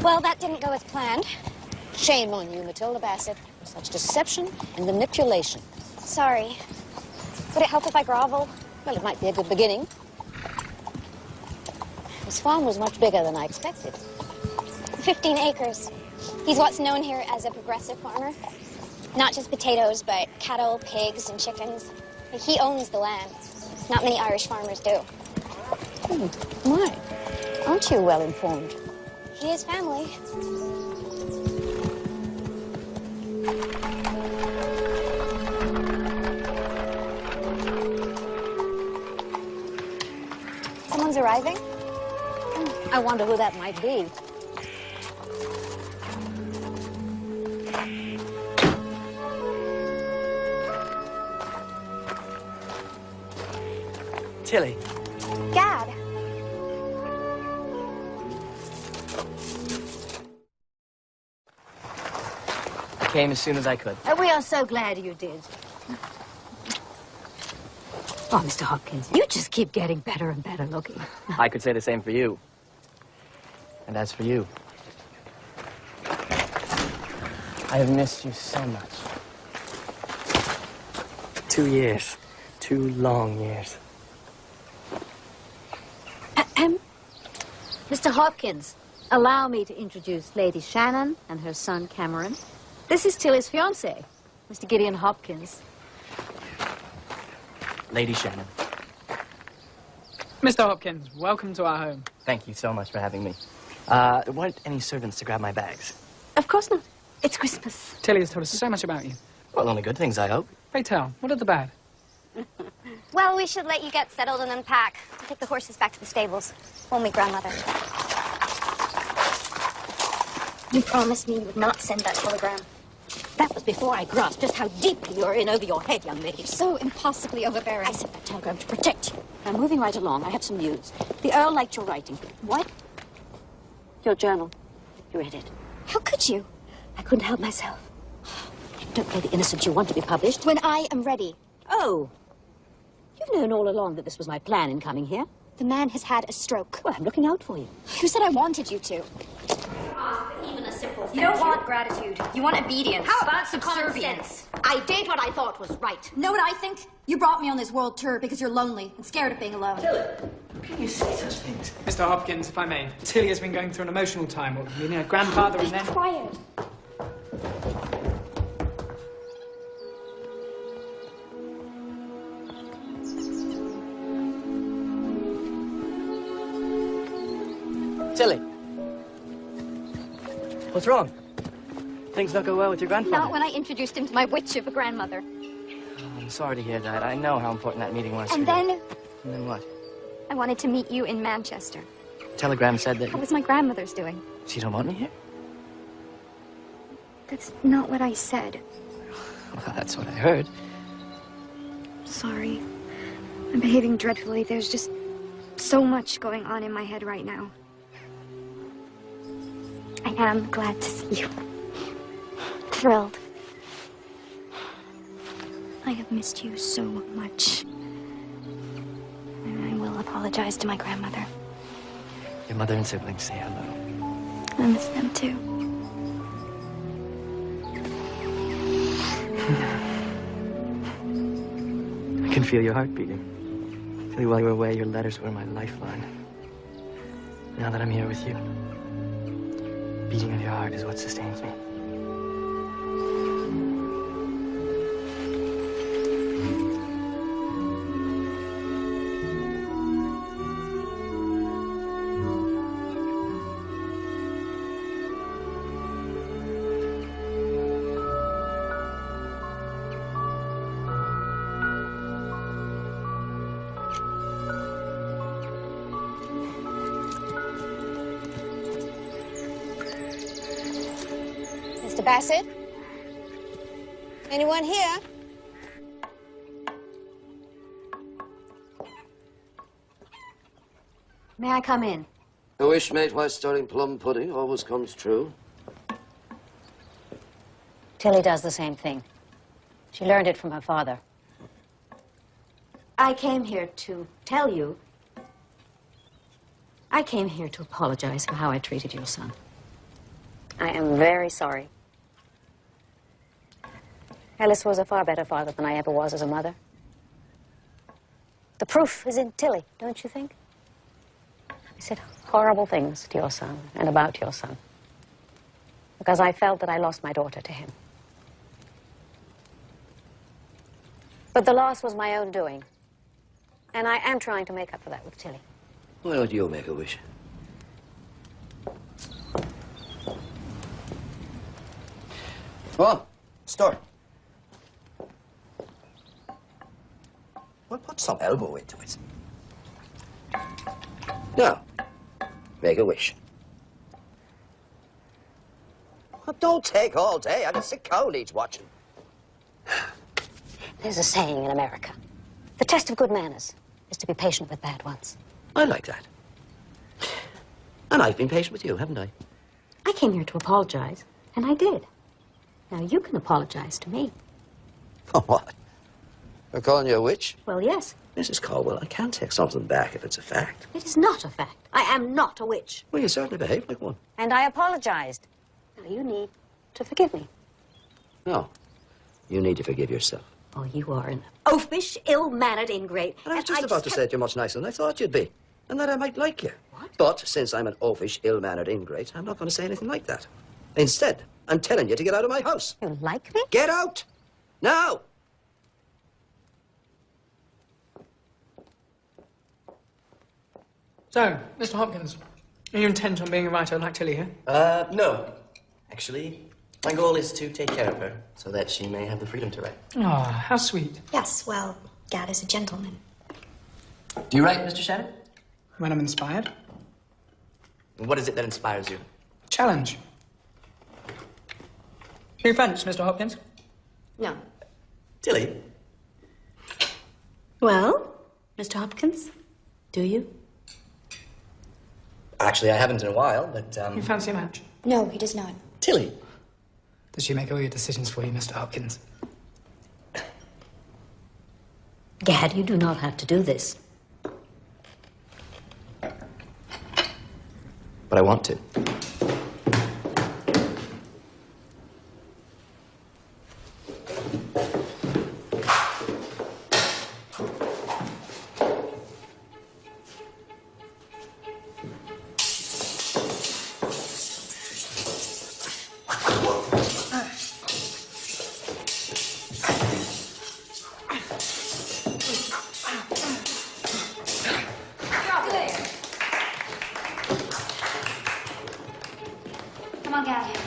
Well, that didn't go as planned. Shame on you, Matilda Bassett. Such deception and manipulation. Sorry. Would it help if I grovel? Well, it might be a good beginning. This farm was much bigger than I expected. 15 acres. He's what's known here as a progressive farmer. Not just potatoes, but cattle, pigs, and chickens. He owns the land. Not many Irish farmers do. My, aren't you well informed? He is family. Someone's arriving? I wonder who that might be. Tilly. Gad. I came as soon as I could. We are so glad you did. Oh, Mr. Hopkins, you just keep getting better and better looking. I could say the same for you. And as for you, I have missed you so much. 2 years. 2 long years. Mr. Hopkins, allow me to introduce Lady Shannon and her son Cameron. This is Tilly's fiancé, Mr. Gideon Hopkins. Lady Shannon. Mr. Hopkins, welcome to our home. Thank you so much for having me. There weren't any servants to grab my bags. Of course not. It's Christmas. Tilly has told us so much about you. Well, only good things, I hope. Pray tell, what are the bad? Well, we should let you get settled and unpack. We'll take the horses back to the stables. We'll meet Grandmother. You promised me you would not send that telegram. That was before I grasped just how deeply you're in over your head, young lady. You're so impossibly overbearing. I sent that telegram to protect you. Now, moving right along, I have some news. The Earl liked your writing. What? Your journal. You read it. How could you? I couldn't help myself. Don't play the innocent you want to be published. When I am ready. Oh. You've known all along that this was my plan in coming here. The man has had a stroke. Well, I'm looking out for you. Who said I wanted you to? Even a simple You don't want gratitude. You want obedience. How about subservience? I did what I thought was right. Know what I think? You brought me on this world tour because you're lonely and scared of being alone. Tilly, how can you say such things? Mr. Hopkins, if I may, Tilly has been going through an emotional time. Meaning her grandfather and then... Be quiet. Tilly. What's wrong? Things don't go well with your grandfather? Not when I introduced him to my witch of a grandmother. Oh, I'm sorry to hear that. I know how important that meeting was. And for you. then And then what? I wanted to meet you in Manchester. Telegram said that... How was my grandmother's doing? She don't want me here? That's not what I said. Well, that's what I heard. Sorry. I'm behaving dreadfully. There's just so much going on in my head right now. I am glad to see you. Thrilled. I have missed you so much. And I will apologize to my grandmother. Your mother and siblings say hello. I miss them too. I can feel your heart beating. Tilly, while you were away, your letters were my lifeline. Now that I'm here with you, the beating of your heart is what sustains me. Mr. Bassett? Anyone here? May I come in? A wish made while stirring plum pudding always comes true. Tilly does the same thing. She learned it from her father. I came here to tell you. I came here to apologize for how I treated your son. I am very sorry. Ellis was a far better father than I ever was as a mother. The proof is in Tilly, don't you think? I said horrible things to your son and about your son because I felt that I lost my daughter to him. But the loss was my own doing, and I am trying to make up for that with Tilly. Why don't you make a wish? Go on. Store. Well, put some elbow into it. Now, make a wish. Well, don't take all day. I got a sick cow needs watching. There's a saying in America. The test of good manners is to be patient with bad ones. I like that. And I've been patient with you, haven't I? I came here to apologize, and I did. Now you can apologize to me. For what? For calling you a witch? Well, yes. Mrs. Caldwell, I can't take something back if it's a fact. It is not a fact. I am not a witch. Well, you certainly behave like one. And I apologized. Now you need to forgive me. No. You need to forgive yourself. Oh, you are an oafish, ill-mannered ingrate. And I was just about to say that you're much nicer than I thought you'd be. And that I might like you. What? But since I'm an oafish, ill-mannered ingrate, I'm not going to say anything like that. Instead, I'm telling you to get out of my house. You like me? Get out! Now! So, Mr. Hopkins, are you intent on being a writer like Tilly here? No. Actually, my goal is to take care of her so that she may have the freedom to write. Ah, how sweet. Yes, well, Gad is a gentleman. Do you write, Mr. Shannon? When I'm inspired. What is it that inspires you? Challenge. New French, Mr. Hopkins? No. Tilly? Well, Mr. Hopkins, do you? Actually, I haven't in a while, but, You fancy a match? No, he does not. Tilly? Does she make all your decisions for you, Mr. Hopkins? Gad, you do not have to do this. But I want to. Come on, Gad.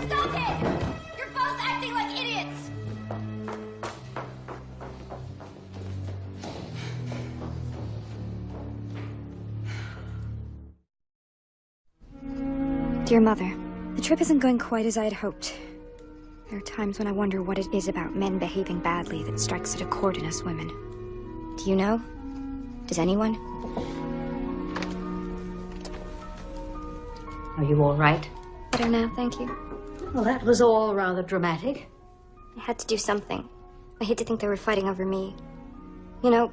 Stop it! You're both acting like idiots! Dear Mother, the trip isn't going quite as I had hoped. There are times when I wonder what it is about men behaving badly that strikes at a chord in us women. Do you know? Does anyone? Are you all right? Better now, thank you. Well, that was all rather dramatic. I had to do something. I hate to think they were fighting over me. You know,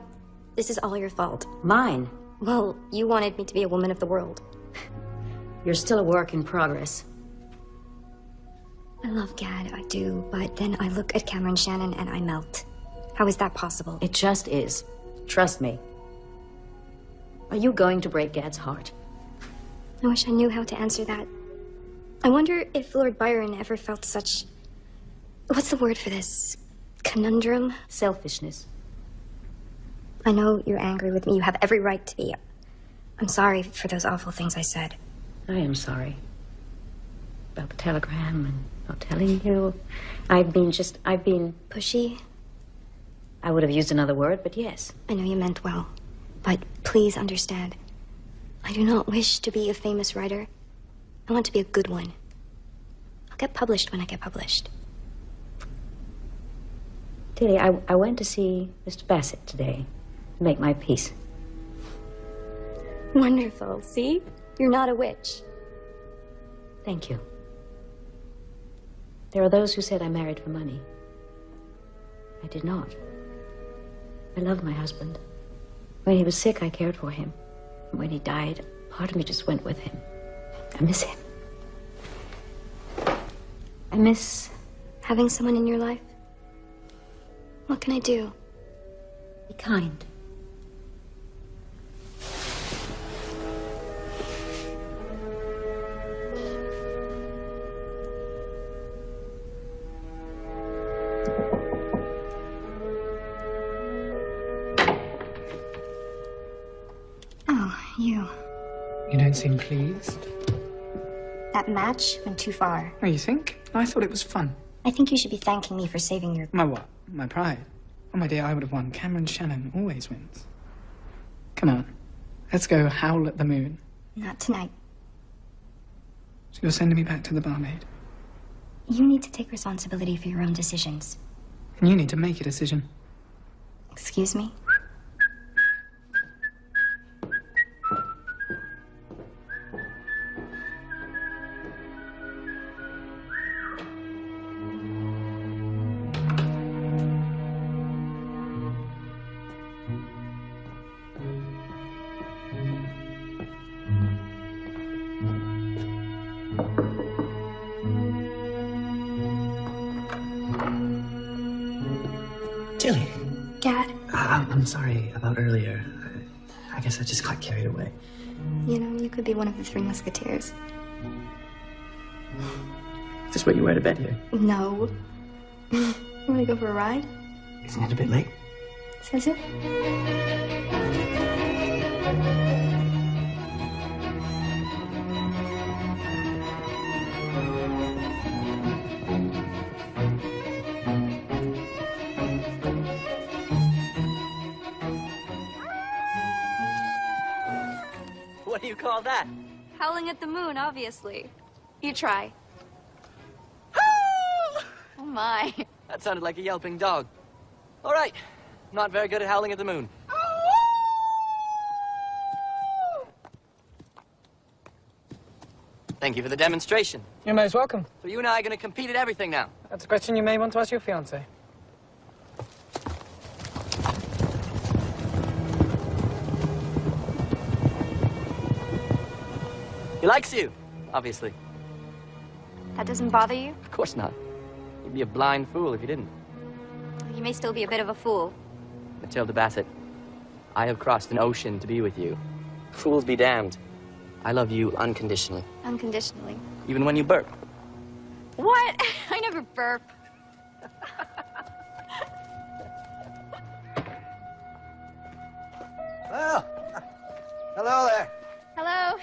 this is all your fault. Mine? Well, you wanted me to be a woman of the world. You're still a work in progress. I love Gad, I do, but then I look at Cameron Shannon and I melt. How is that possible? It just is. Trust me. Are you going to break Gad's heart? I wish I knew how to answer that. I wonder if Lord Byron ever felt such... What's the word for this? Conundrum? Selfishness. I know you're angry with me. You have every right to be. I'm sorry for those awful things I said. I am sorry. About the telegram and not telling you. I've been... Pushy? I would have used another word, but yes. I know you meant well. But please understand. I do not wish to be a famous writer. I want to be a good one. I'll get published when I get published. Tilly, I went to see Mr. Bassett today to make my peace. Wonderful. See? You're not a witch. Thank you. There are those who said I married for money. I did not. I loved my husband. When he was sick, I cared for him. And when he died, Part of me just went with him. I miss him. I miss having someone in your life. What can I do? Be kind. Oh, you. You don't seem pleased. That match went too far. Oh, you think? I thought it was fun. I think you should be thanking me for saving your... My what? My pride? Oh, my dear, I would have won. Cameron Shannon always wins. Come on. Let's go howl at the moon. Not tonight. So you're sending me back to the barmaid? You need to take responsibility for your own decisions. And you need to make a decision. Excuse me? Tilly. Dad, I'm sorry about earlier. I guess I just got carried away. you know, you could be one of the Three Musketeers. Is this what you wear to bed here? No. You want to go for a ride? Isn't it a bit late? Says it? What do you call that? Howling at the moon, obviously. You try. Oh my. That sounded like a yelping dog. All right. Not very good at howling at the moon. Thank you for the demonstration. You're most welcome. So you and I are going to compete at everything now. That's a question you may want to ask your fiancé. He likes you, obviously. That doesn't bother you? Of course not. You'd be a blind fool if you didn't. You may still be a bit of a fool. Matilda Bassett, I have crossed an ocean to be with you. Fools be damned. I love you unconditionally. Unconditionally. Even when you burp. What? I never burp. Well, hello there. Hello.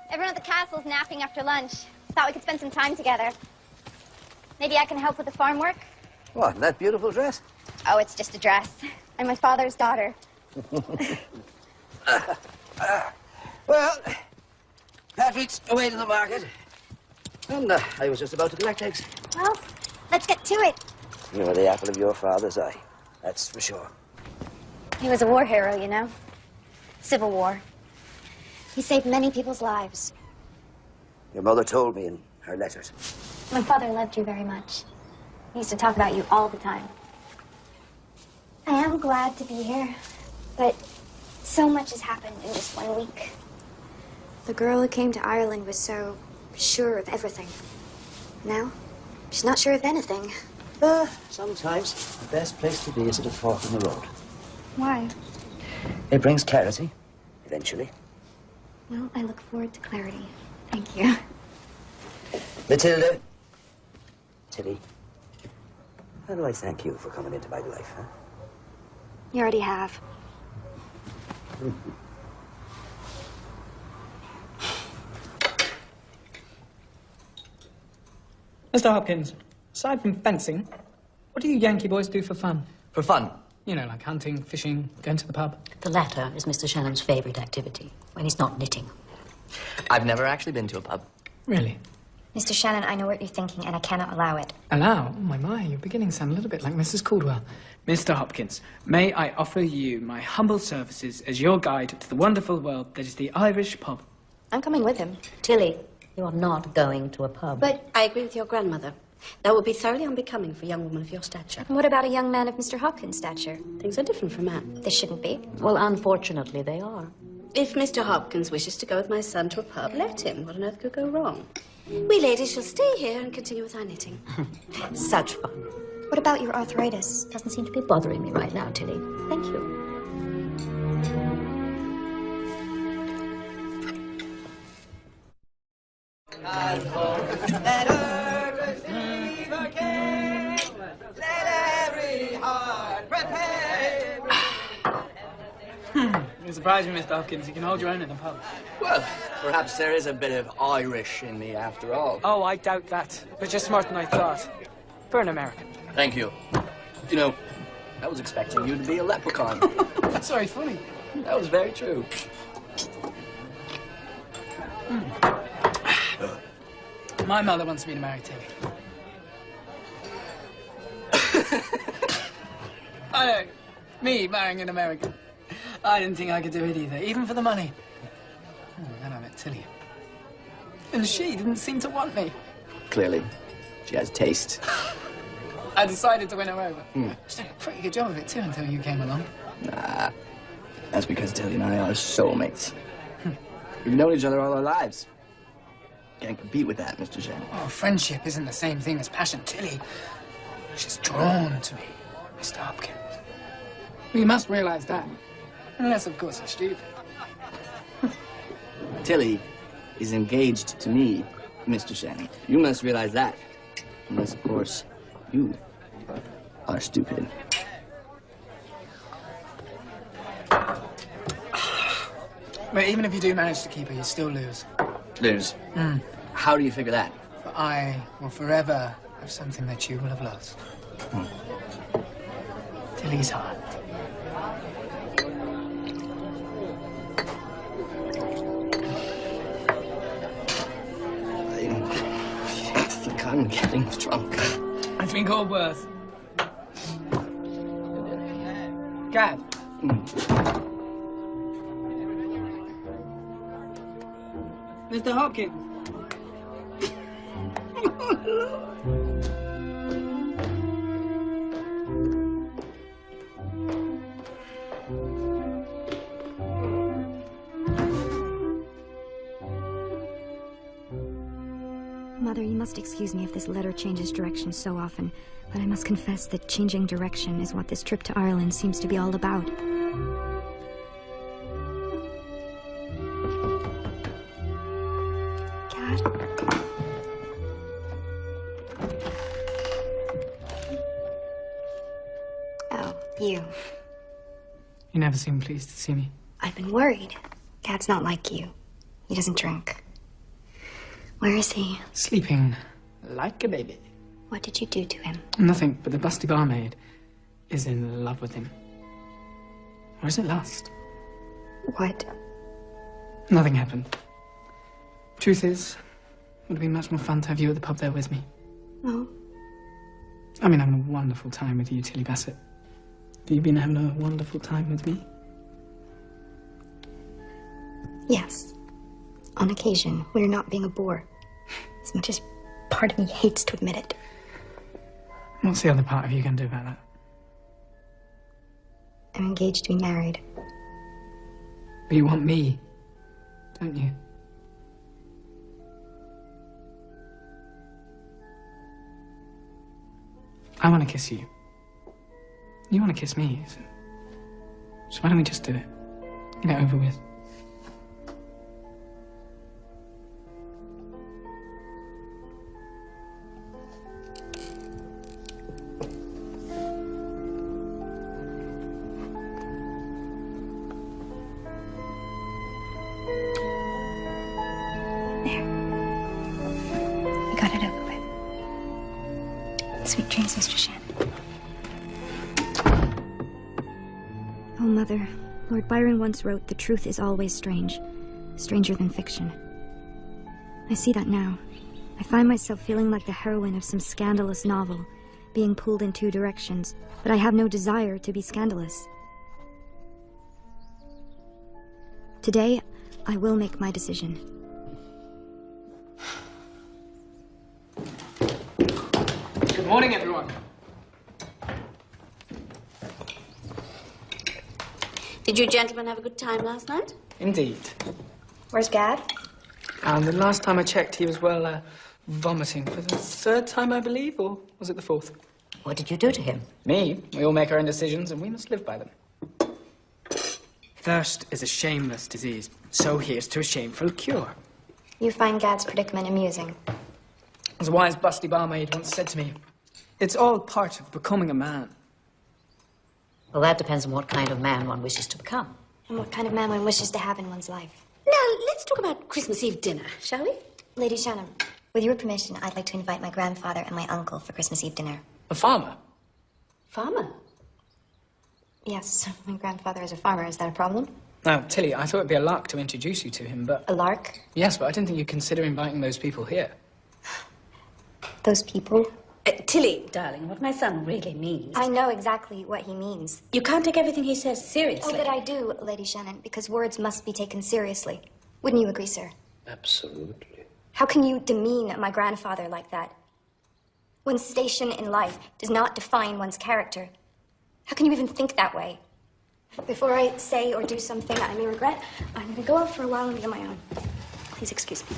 Everyone at the castle's napping after lunch. Thought we could spend some time together. Maybe I can help with the farm work? What, that beautiful dress? Oh, it's just a dress. I'm my father's daughter. Well, Patrick's away to the market. And I was just about to collect eggs. Well, let's get to it. You were the apple of your father's eye. That's for sure. He was a war hero, you know. Civil War. He saved many people's lives. Your mother told me in her letters. My father loved you very much. He used to talk about you all the time. I am glad to be here, but so much has happened in just 1 week. The girl who came to Ireland was so sure of everything. Now, she's not sure of anything. Sometimes the best place to be is at a fork in the road. Why? It brings clarity, eventually. Well, I look forward to clarity. Thank you. Matilda. Tilly. How do I thank you for coming into my life, huh? You already have. Mr. Hopkins, aside from fencing, what do you Yankee boys do for fun? For fun? You know, like hunting, fishing, going to the pub. The latter is Mr. Shannon's favorite activity, when he's not knitting. I've never actually been to a pub. Really? Mr. Shannon, I know what you're thinking, and I cannot allow it. Allow? Oh, my, you're beginning to sound a little bit like Mrs. Caldwell. Mr. Hopkins, may I offer you my humble services as your guide to the wonderful world that is the Irish pub? I'm coming with him. Tilly, you are not going to a pub. But I agree with your grandmother. That would be thoroughly unbecoming for a young woman of your stature. And what about a young man of Mr. Hopkins' stature? Things are different from that. They shouldn't be. Well, unfortunately, they are. If Mr. Hopkins wishes to go with my son to a pub, let him. What on earth could go wrong? We ladies shall stay here and continue with our knitting. Such fun. What about your arthritis? Doesn't seem to be bothering me right now, Tilly. Thank you. Let earth receive her king. Let every heart prepare. You surprised me, Mr. Hopkins. You can hold your own in the pub. Well, perhaps there is a bit of Irish in me after all. Oh, I doubt that. But you're smarter than I thought. For an American. Thank you. You know, I was expecting you to be a leprechaun. That's very funny. That was very true. My mother wants me to marry Tilly. I know. Me marrying an American. I didn't think I could do it either, even for the money. Oh, then I met Tilly. And she didn't seem to want me. Clearly, she has taste. I decided to win her over. She did a pretty good job of it, too, until you came along. Nah, that's because Tilly and I are soulmates. We've known each other all our lives. Can't compete with that, Mr. Shannon. Oh, friendship isn't the same thing as passion. Tilly, she's drawn to me, Mr. Hopkins. You must realize that. Unless, of course, you're stupid. Tilly is engaged to me, Mr. Shannon. You must realize that. Unless, of course, you are stupid. But even if you do manage to keep her, you still lose. Lose? How do you figure that? For I will forever have something that you will have lost. Tilly's heart. I think I'm getting drunk. I think all worth. Gad. Mr. Hopkins. Mother, you must excuse me if this letter changes direction so often, but I must confess that changing direction is what this trip to Ireland seems to be all about. Cat? Oh, you. You never seem pleased to see me. I've been worried. Cat's not like you. He doesn't drink. Where is he? Sleeping like a baby. What did you do to him? Nothing, but the busty barmaid is in love with him. Or is it lust? What? Nothing happened. Truth is, it would have been much more fun to have you at the pub there with me. Oh? I mean, having a wonderful time with you, Tilly Bassett. Have you been having a wonderful time with me? Yes. On occasion, when you're not being a bore. As much as part of me hates to admit it. What's the other part of you going to do about that? I'm engaged to be married. But you want me, don't you? I want to kiss you. You want to kiss me. So why don't we just do it? Get it over with. Sweet dreams, Mr. Shannon. Oh, Mother, Lord Byron once wrote, "The truth is always strange, stranger than fiction." I see that now. I find myself feeling like the heroine of some scandalous novel, being pulled in two directions, but I have no desire to be scandalous. Today, I will make my decision. Good morning, everyone. Did you gentlemen have a good time last night? Indeed. Where's Gad? And the last time I checked, he was, well, vomiting for the third time, I believe, or was it the fourth? What did you do to him? Me? We all make our own decisions, and we must live by them. Thirst is a shameless disease, so here's to a shameful cure. You find Gad's predicament amusing. As a wise busty barmaid once said to me, it's all part of becoming a man. Well, that depends on what kind of man one wishes to become. And what kind of man one wishes to have in one's life. Now, let's talk about Christmas Eve dinner, shall we? Lady Shannon, with your permission, I'd like to invite my grandfather and my uncle for Christmas Eve dinner. A farmer? Farmer? Yes, my grandfather is a farmer. Is that a problem? Now, Tilly, I thought it'd be a lark to introduce you to him, but... A lark? Yes, but I didn't think you'd consider inviting those people here. Those people? Tilly, darling, what my son really means... I know exactly what he means. You can't take everything he says seriously. Oh, but I do, Lady Shannon, because words must be taken seriously. Wouldn't you agree, sir? Absolutely. How can you demean my grandfather like that? One's station in life does not define one's character. How can you even think that way? Before I say or do something I may regret, I'm going to go out for a while and be on my own. Please excuse me.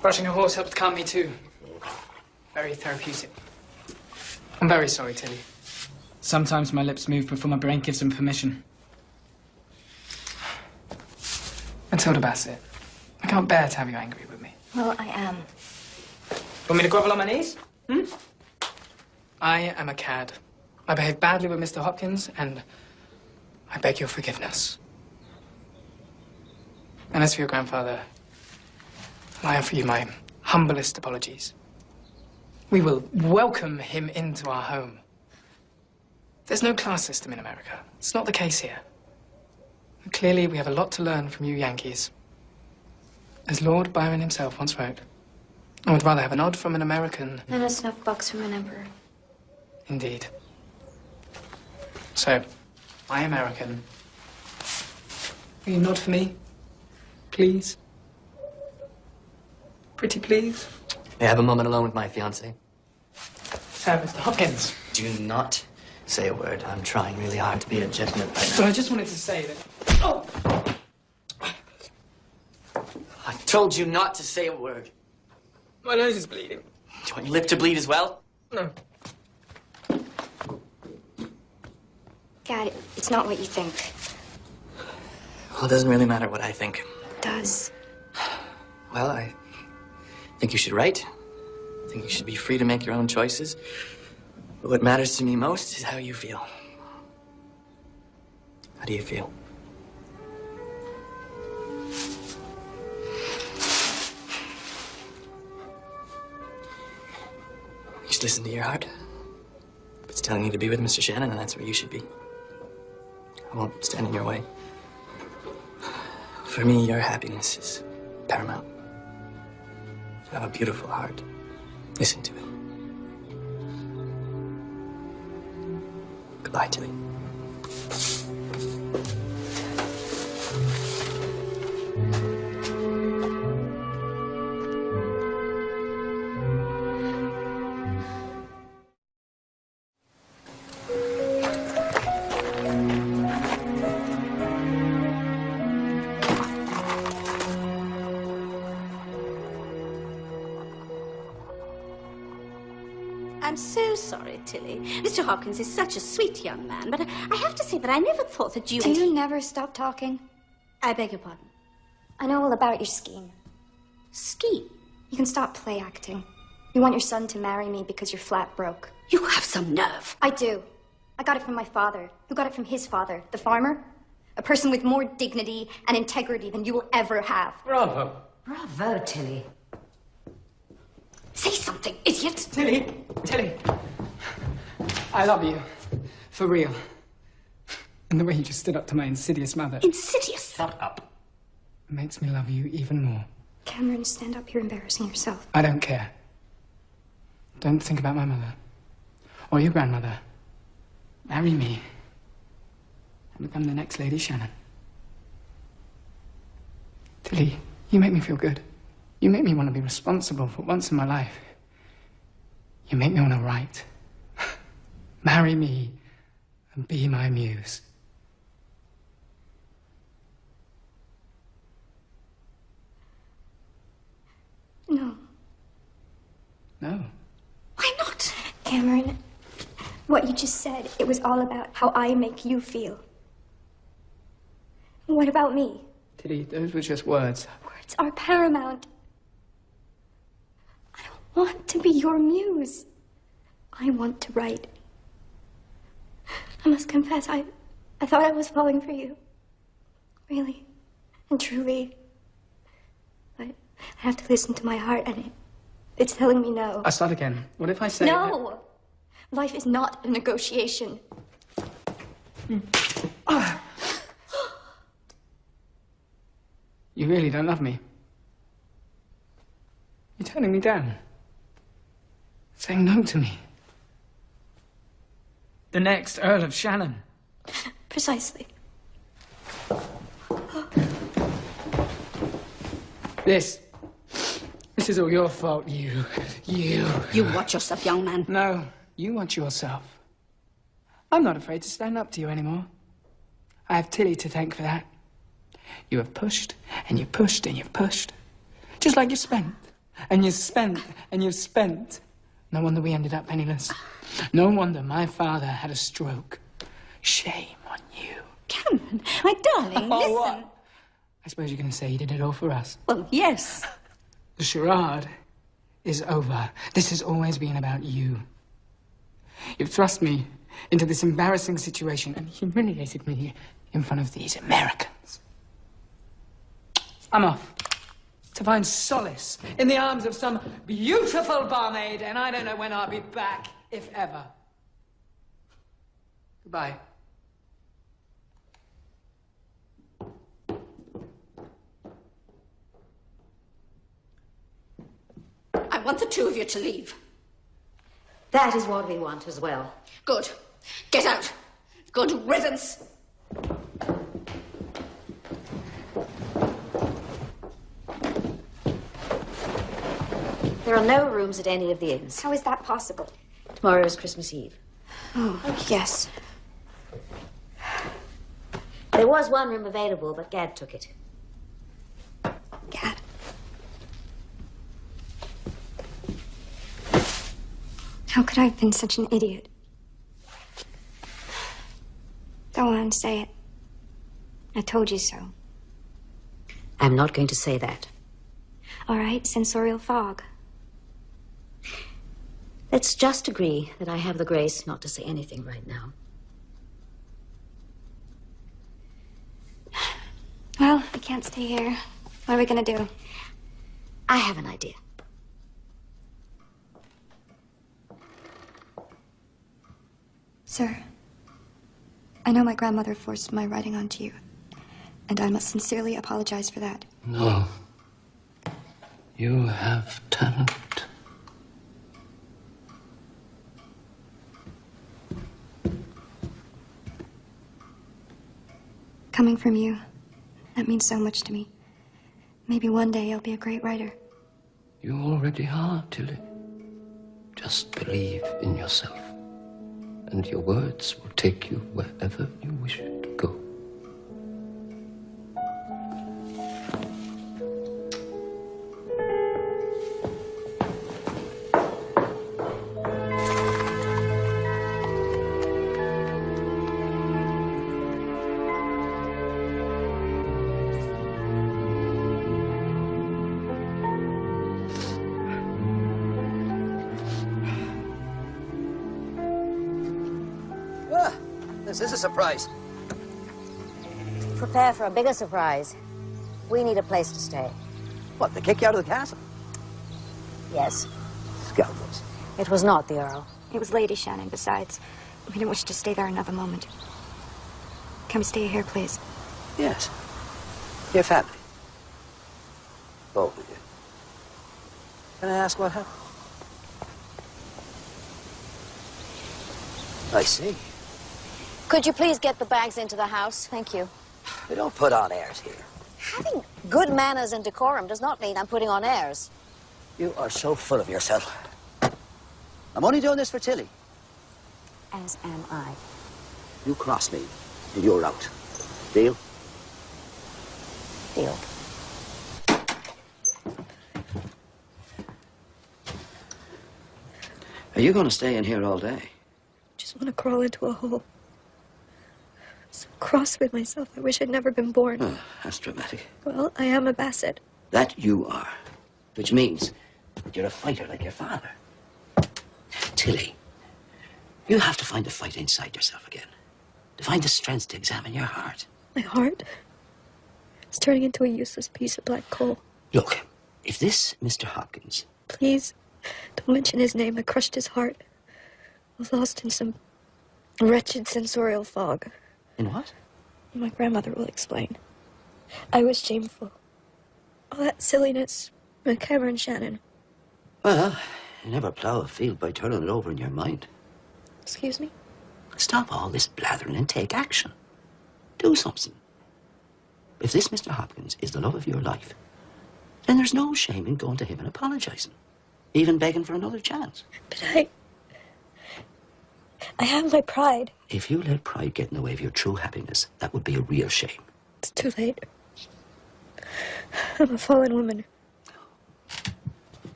Brushing a horse helps calm me, too. Very therapeutic. I'm very sorry, Tilly. Sometimes my lips move before my brain gives them permission. Matilda Bassett, I can't bear to have you angry with me. Well, I am. Want me to grovel on my knees? I am a cad. I behaved badly with Mr. Hopkins, and I beg your forgiveness. And as for your grandfather, I offer you my humblest apologies. We will welcome him into our home. There's no class system in America. It's not the case here. And clearly, we have a lot to learn from you Yankees. As Lord Byron himself once wrote, I would rather have a nod from an American... And a snuff box from an emperor. Indeed. So, my American, will you nod for me, please? Pretty please? May I have a moment alone with my fiancée? Mr. Hopkins. Do not say a word. I'm trying really hard to be a gentleman right now. Well, I just wanted to say that... Oh! I told you not to say a word. My nose is bleeding. Do you want your lip to bleed as well? No. Gad, it's not what you think. Well, it doesn't really matter what I think. It does. Well, I think you should write. I think you should be free to make your own choices. But what matters to me most is how you feel. How do you feel? You should listen to your heart. If it's telling you to be with Mr. Shannon, then that's where you should be. I won't stand in your way. For me, your happiness is paramount. You have a beautiful heart. Listen to it. Goodbye, Tilly. I'm so sorry, Tilly. Mr. Hopkins is such a sweet young man, but I have to say that I never thought that you... Do you never stop talking? I beg your pardon? I know all about your scheme. Scheme? You can stop play acting. You want your son to marry me because you're flat broke. You have some nerve. I do. I got it from my father, who got it from his father, the farmer. A person with more dignity and integrity than you will ever have. Bravo. Bravo, Tilly. Say something, idiot! Tilly! I love you. For real. And the way you just stood up to my insidious mother. Insidious? Shut up. Makes me love you even more. Cameron, stand up. You're embarrassing yourself. I don't care. Don't think about my mother. Or your grandmother. Marry me. And become the next Lady Shannon. Tilly, you make me feel good. You make me want to be responsible for once in my life. You make me want to write. Marry me and be my muse. No. No. Why not? Cameron, what you just said, it was all about how I make you feel. What about me? Tilly, those were just words. Words are paramount. I don't want to be your muse. I want to write. I must confess, I thought I was falling for you. Really and truly. But I have to listen to my heart, and it's telling me no. I'll start again. What if I say... No! Life is not a negotiation. You really don't love me. You're turning me down. Saying no to me. The next Earl of Shannon. Precisely. This is all your fault, you. You watch yourself, young man. No, you watch yourself. I'm not afraid to stand up to you anymore. I have Tilly to thank for that. You have pushed, and you've pushed, and you've pushed. Just like you've spent, and you've spent, and you've spent. No wonder we ended up penniless. No wonder my father had a stroke. Shame on you. Cameron, my darling, Oh, listen. what? I suppose you're going to say he did it all for us. Well, yes. The charade is over. This has always been about you. You've thrust me into this embarrassing situation and humiliated me in front of these Americans. I'm off to find solace in the arms of some beautiful barmaid, and I don't know when I'll be back, if ever. Goodbye. I want the two of you to leave. That is what we want as well. Good. Get out. Good riddance. There are no rooms at any of the inns. How is that possible? Tomorrow is Christmas Eve. Oh, yes. There was one room available, but Gad took it. Gad. How could I have been such an idiot? Go on, say it. I told you so. I'm not going to say that. All right, sensorial fog. Let's just agree that I have the grace not to say anything right now. Well, we can't stay here. What are we gonna do? I have an idea. Sir, I know my grandmother forced my writing onto you, and I must sincerely apologize for that. No. You have talent. Coming from you, that means so much to me. Maybe one day I'll be a great writer. You already are, Tilly. Just believe in yourself, and your words will take you wherever you wish to go. This is a surprise. Prepare for a bigger surprise. We need a place to stay. What, they kick you out of the castle? Yes. Scoundrels. It was not the Earl. It was Lady Shannon, besides. We didn't wish to stay there another moment. Can we stay here, please? Yes. Your family. Both of you. Can I ask what happened? I see. Could you please get the bags into the house? Thank you. We don't put on airs here. Having good manners and decorum does not mean I'm putting on airs. You are so full of yourself. I'm only doing this for Tilly. As am I. You cross me, and you're out. Deal? Deal. Are you going to stay in here all day? Just want to crawl into a hole. I'm so cross with myself. I wish I'd never been born. Oh, that's dramatic. Well, I am a Bassett. That you are. Which means that you're a fighter like your father. Tilly, you have to find the fight inside yourself again. To find the strength to examine your heart. My heart? It's turning into a useless piece of black coal. Look, if this Mr. Hopkins... Please, don't mention his name. I crushed his heart. I was lost in some wretched sensorial fog. In what? My grandmother will explain. I was shameful. All that silliness. McCammer and Shannon. Well, you never plow a field by turning it over in your mind. Excuse me? Stop all this blathering and take action. Do something. If this Mr. Hopkins is the love of your life, then there's no shame in going to him and apologizing. Even begging for another chance. But I have my pride. If you let pride get in the way of your true happiness, that would be a real shame. It's too late. I'm a fallen woman.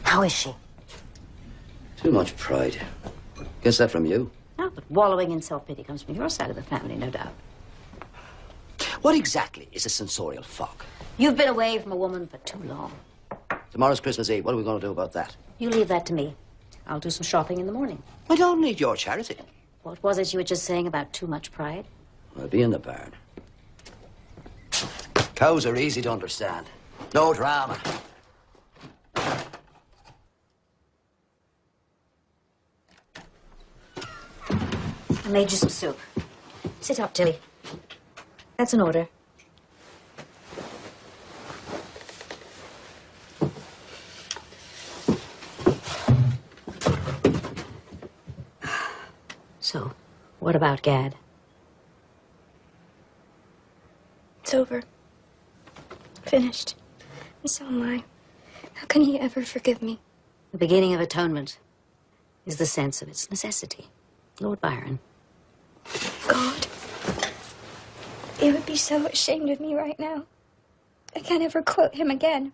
How is she? Too much pride. Guess that from you? No, but wallowing in self-pity comes from your side of the family, no doubt. What exactly is a sensorial fog? You've been away from a woman for too long. Tomorrow's Christmas Eve. What are we going to do about that? You leave that to me. I'll do some shopping in the morning. I don't need your charity. What was it you were just saying about too much pride? I'll be in the barn. Cows are easy to understand. No drama. I made you some soup. Sit up, Tilly. That's an order. So, what about Gad? It's over. Finished. And so am I. How can he ever forgive me? The beginning of atonement is the sense of its necessity. Lord Byron. God. He would be so ashamed of me right now. I can't ever quote him again.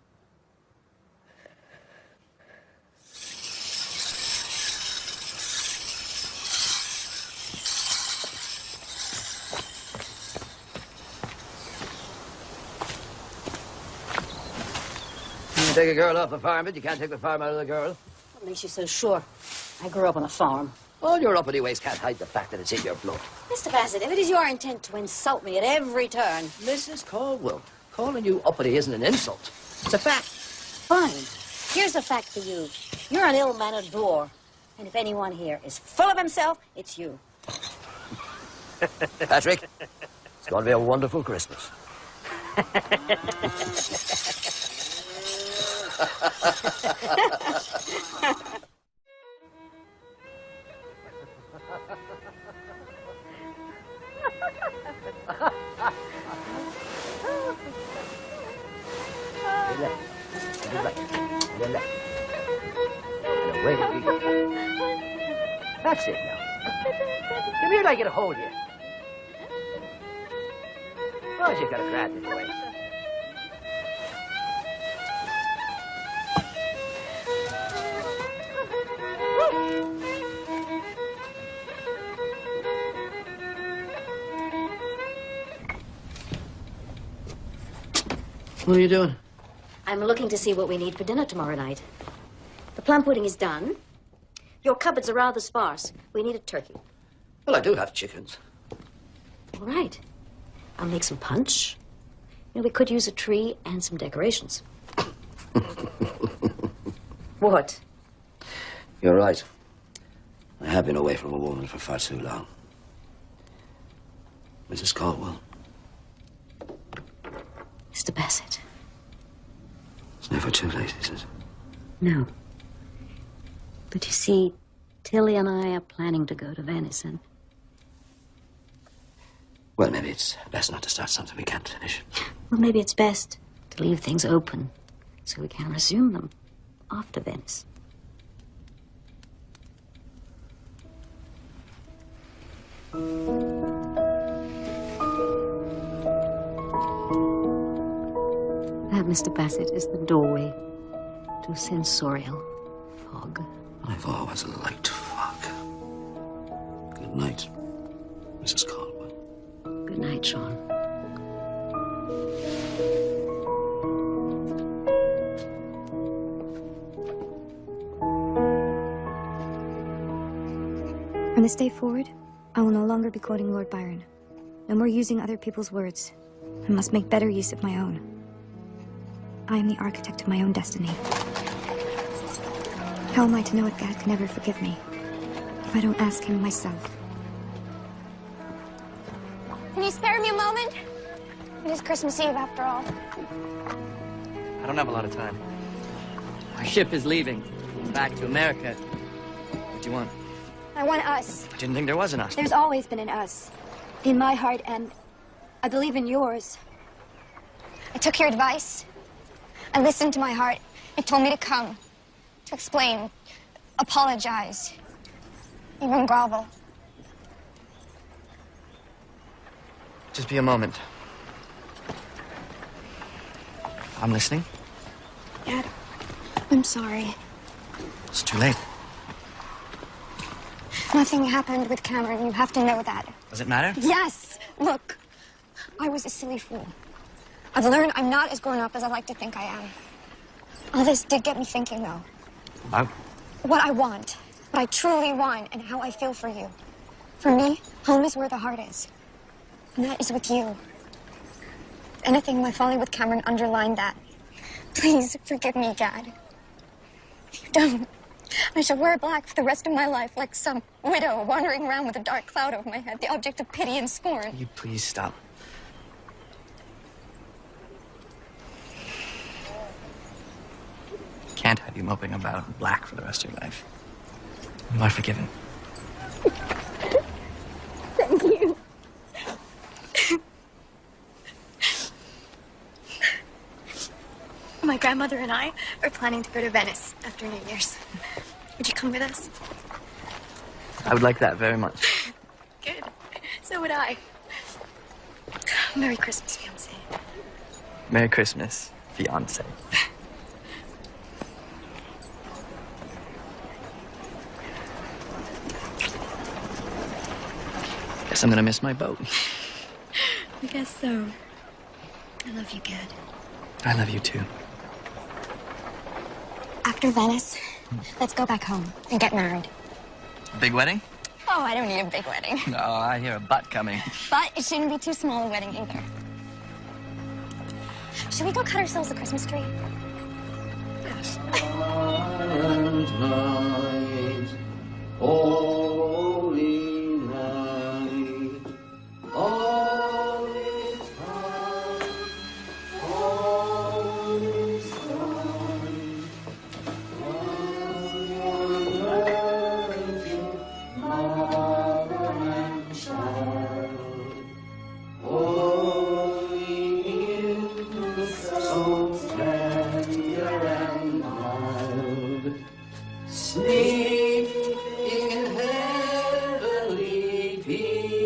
You take a girl off the farm, but you can't take the farm out of the girl. What makes you so sure? I grew up on a farm. All your uppity ways can't hide the fact that it's in your blood. Mr. Bassett, if it is your intent to insult me at every turn... Mrs. Caldwell, calling you uppity isn't an insult. It's a fact. Fine. Here's a fact for you. You're an ill-mannered boor. And if anyone here is full of himself, it's you. Patrick, it's going to be a wonderful Christmas. That's it now. Come here, I get a hold of you. Oh, you got to grab this way. What are you doing? I'm looking to see what we need for dinner tomorrow night. The plum pudding is done. Your cupboards are rather sparse. We need a turkey. Well, I do have chickens. All right. I'll make some punch. You know, we could use a tree and some decorations. What? You're right. I have been away from a woman for far too long. Mrs. Caldwell. Mr. Bassett. It's never too late, is it? No. But you see, Tilly and I are planning to go to Venice, and... Well, maybe it's best not to start something we can't finish. Well, maybe it's best to leave things open so we can resume them after Venice. That, Mr. Bassett, is the doorway to sensorial fog. I've always liked fog. Good night, Mrs. Caldwell. Good night, Sean. From this day forward, I will no longer be quoting Lord Byron. No more using other people's words. I must make better use of my own. I am the architect of my own destiny. How am I to know if Gad can ever forgive me if I don't ask him myself? Can you spare me a moment? It is Christmas Eve, after all. I don't have a lot of time. Our ship is leaving. Back to America. What do you want? I want us. I didn't think there was an us. There's always been an us. In my heart, and I believe in yours. I took your advice. I listened to my heart. It told me to come, to explain, apologize, even grovel. Just be a moment. I'm listening. Dad, I'm sorry. It's too late. Nothing happened with Cameron. You have to know that. Does it matter? Yes! Look, I was a silly fool. I've learned I'm not as grown up as I like to think I am. All this did get me thinking, though. About? What I want, what I truly want, and how I feel for you. For me, home is where the heart is. And that is with you. If anything, my falling with Cameron underlined that. Please forgive me, Dad. If you don't, I shall wear black for the rest of my life, like some widow wandering around with a dark cloud over my head, the object of pity and scorn. Will you please stop? Can't have you moping about in black for the rest of your life. You are forgiven. Thank you. My grandmother and I are planning to go to Venice after New Year's. Would you come with us? I would like that very much. Good. So would I. Merry Christmas, fiancé. Merry Christmas, fiance. Guess I'm gonna miss my boat. I guess so. I love you, Gad. I love you too. After Venice, let's go back home and get married. Big wedding? Oh, I don't need a big wedding. No, I hear a butt coming. But it shouldn't be too small a wedding either. Should we go cut ourselves a Christmas tree? Yes. Holy night, all is time, all is time. Mother and child, holy infant, so tender and mild, sleeping in heavenly peace.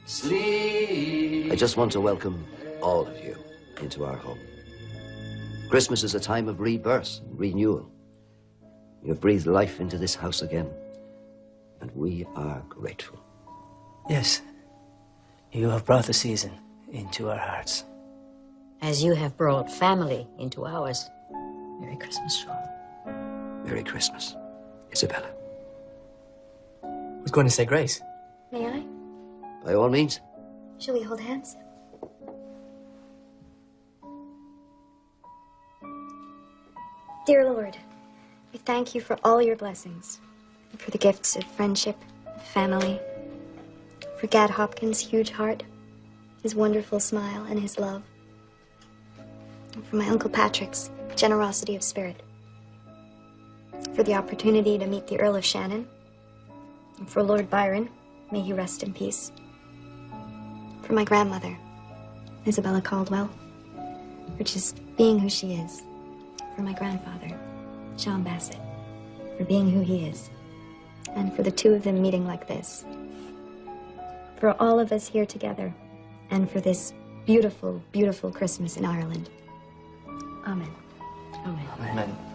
Sleep. I just want to welcome all of you into our home. Christmas is a time of rebirth and renewal. You have breathed life into this house again, and we are grateful. Yes. You have brought the season into our hearts. As you have brought family into ours. Merry Christmas, Sean. Merry Christmas, Isabella. I was going to say grace. May I? By all means. Shall we hold hands? Dear Lord, we thank you for all your blessings, for the gifts of friendship, family, for Gad Hopkins' huge heart, his wonderful smile, and his love, and for my Uncle Patrick's generosity of spirit, for the opportunity to meet the Earl of Shannon, and for Lord Byron, may he rest in peace, For my grandmother, Isabella Caldwell. For just being who she is. For my grandfather, Sean Bassett. For being who he is. And for the two of them meeting like this. For all of us here together. And for this beautiful, beautiful Christmas in Ireland. Amen. Amen. Amen.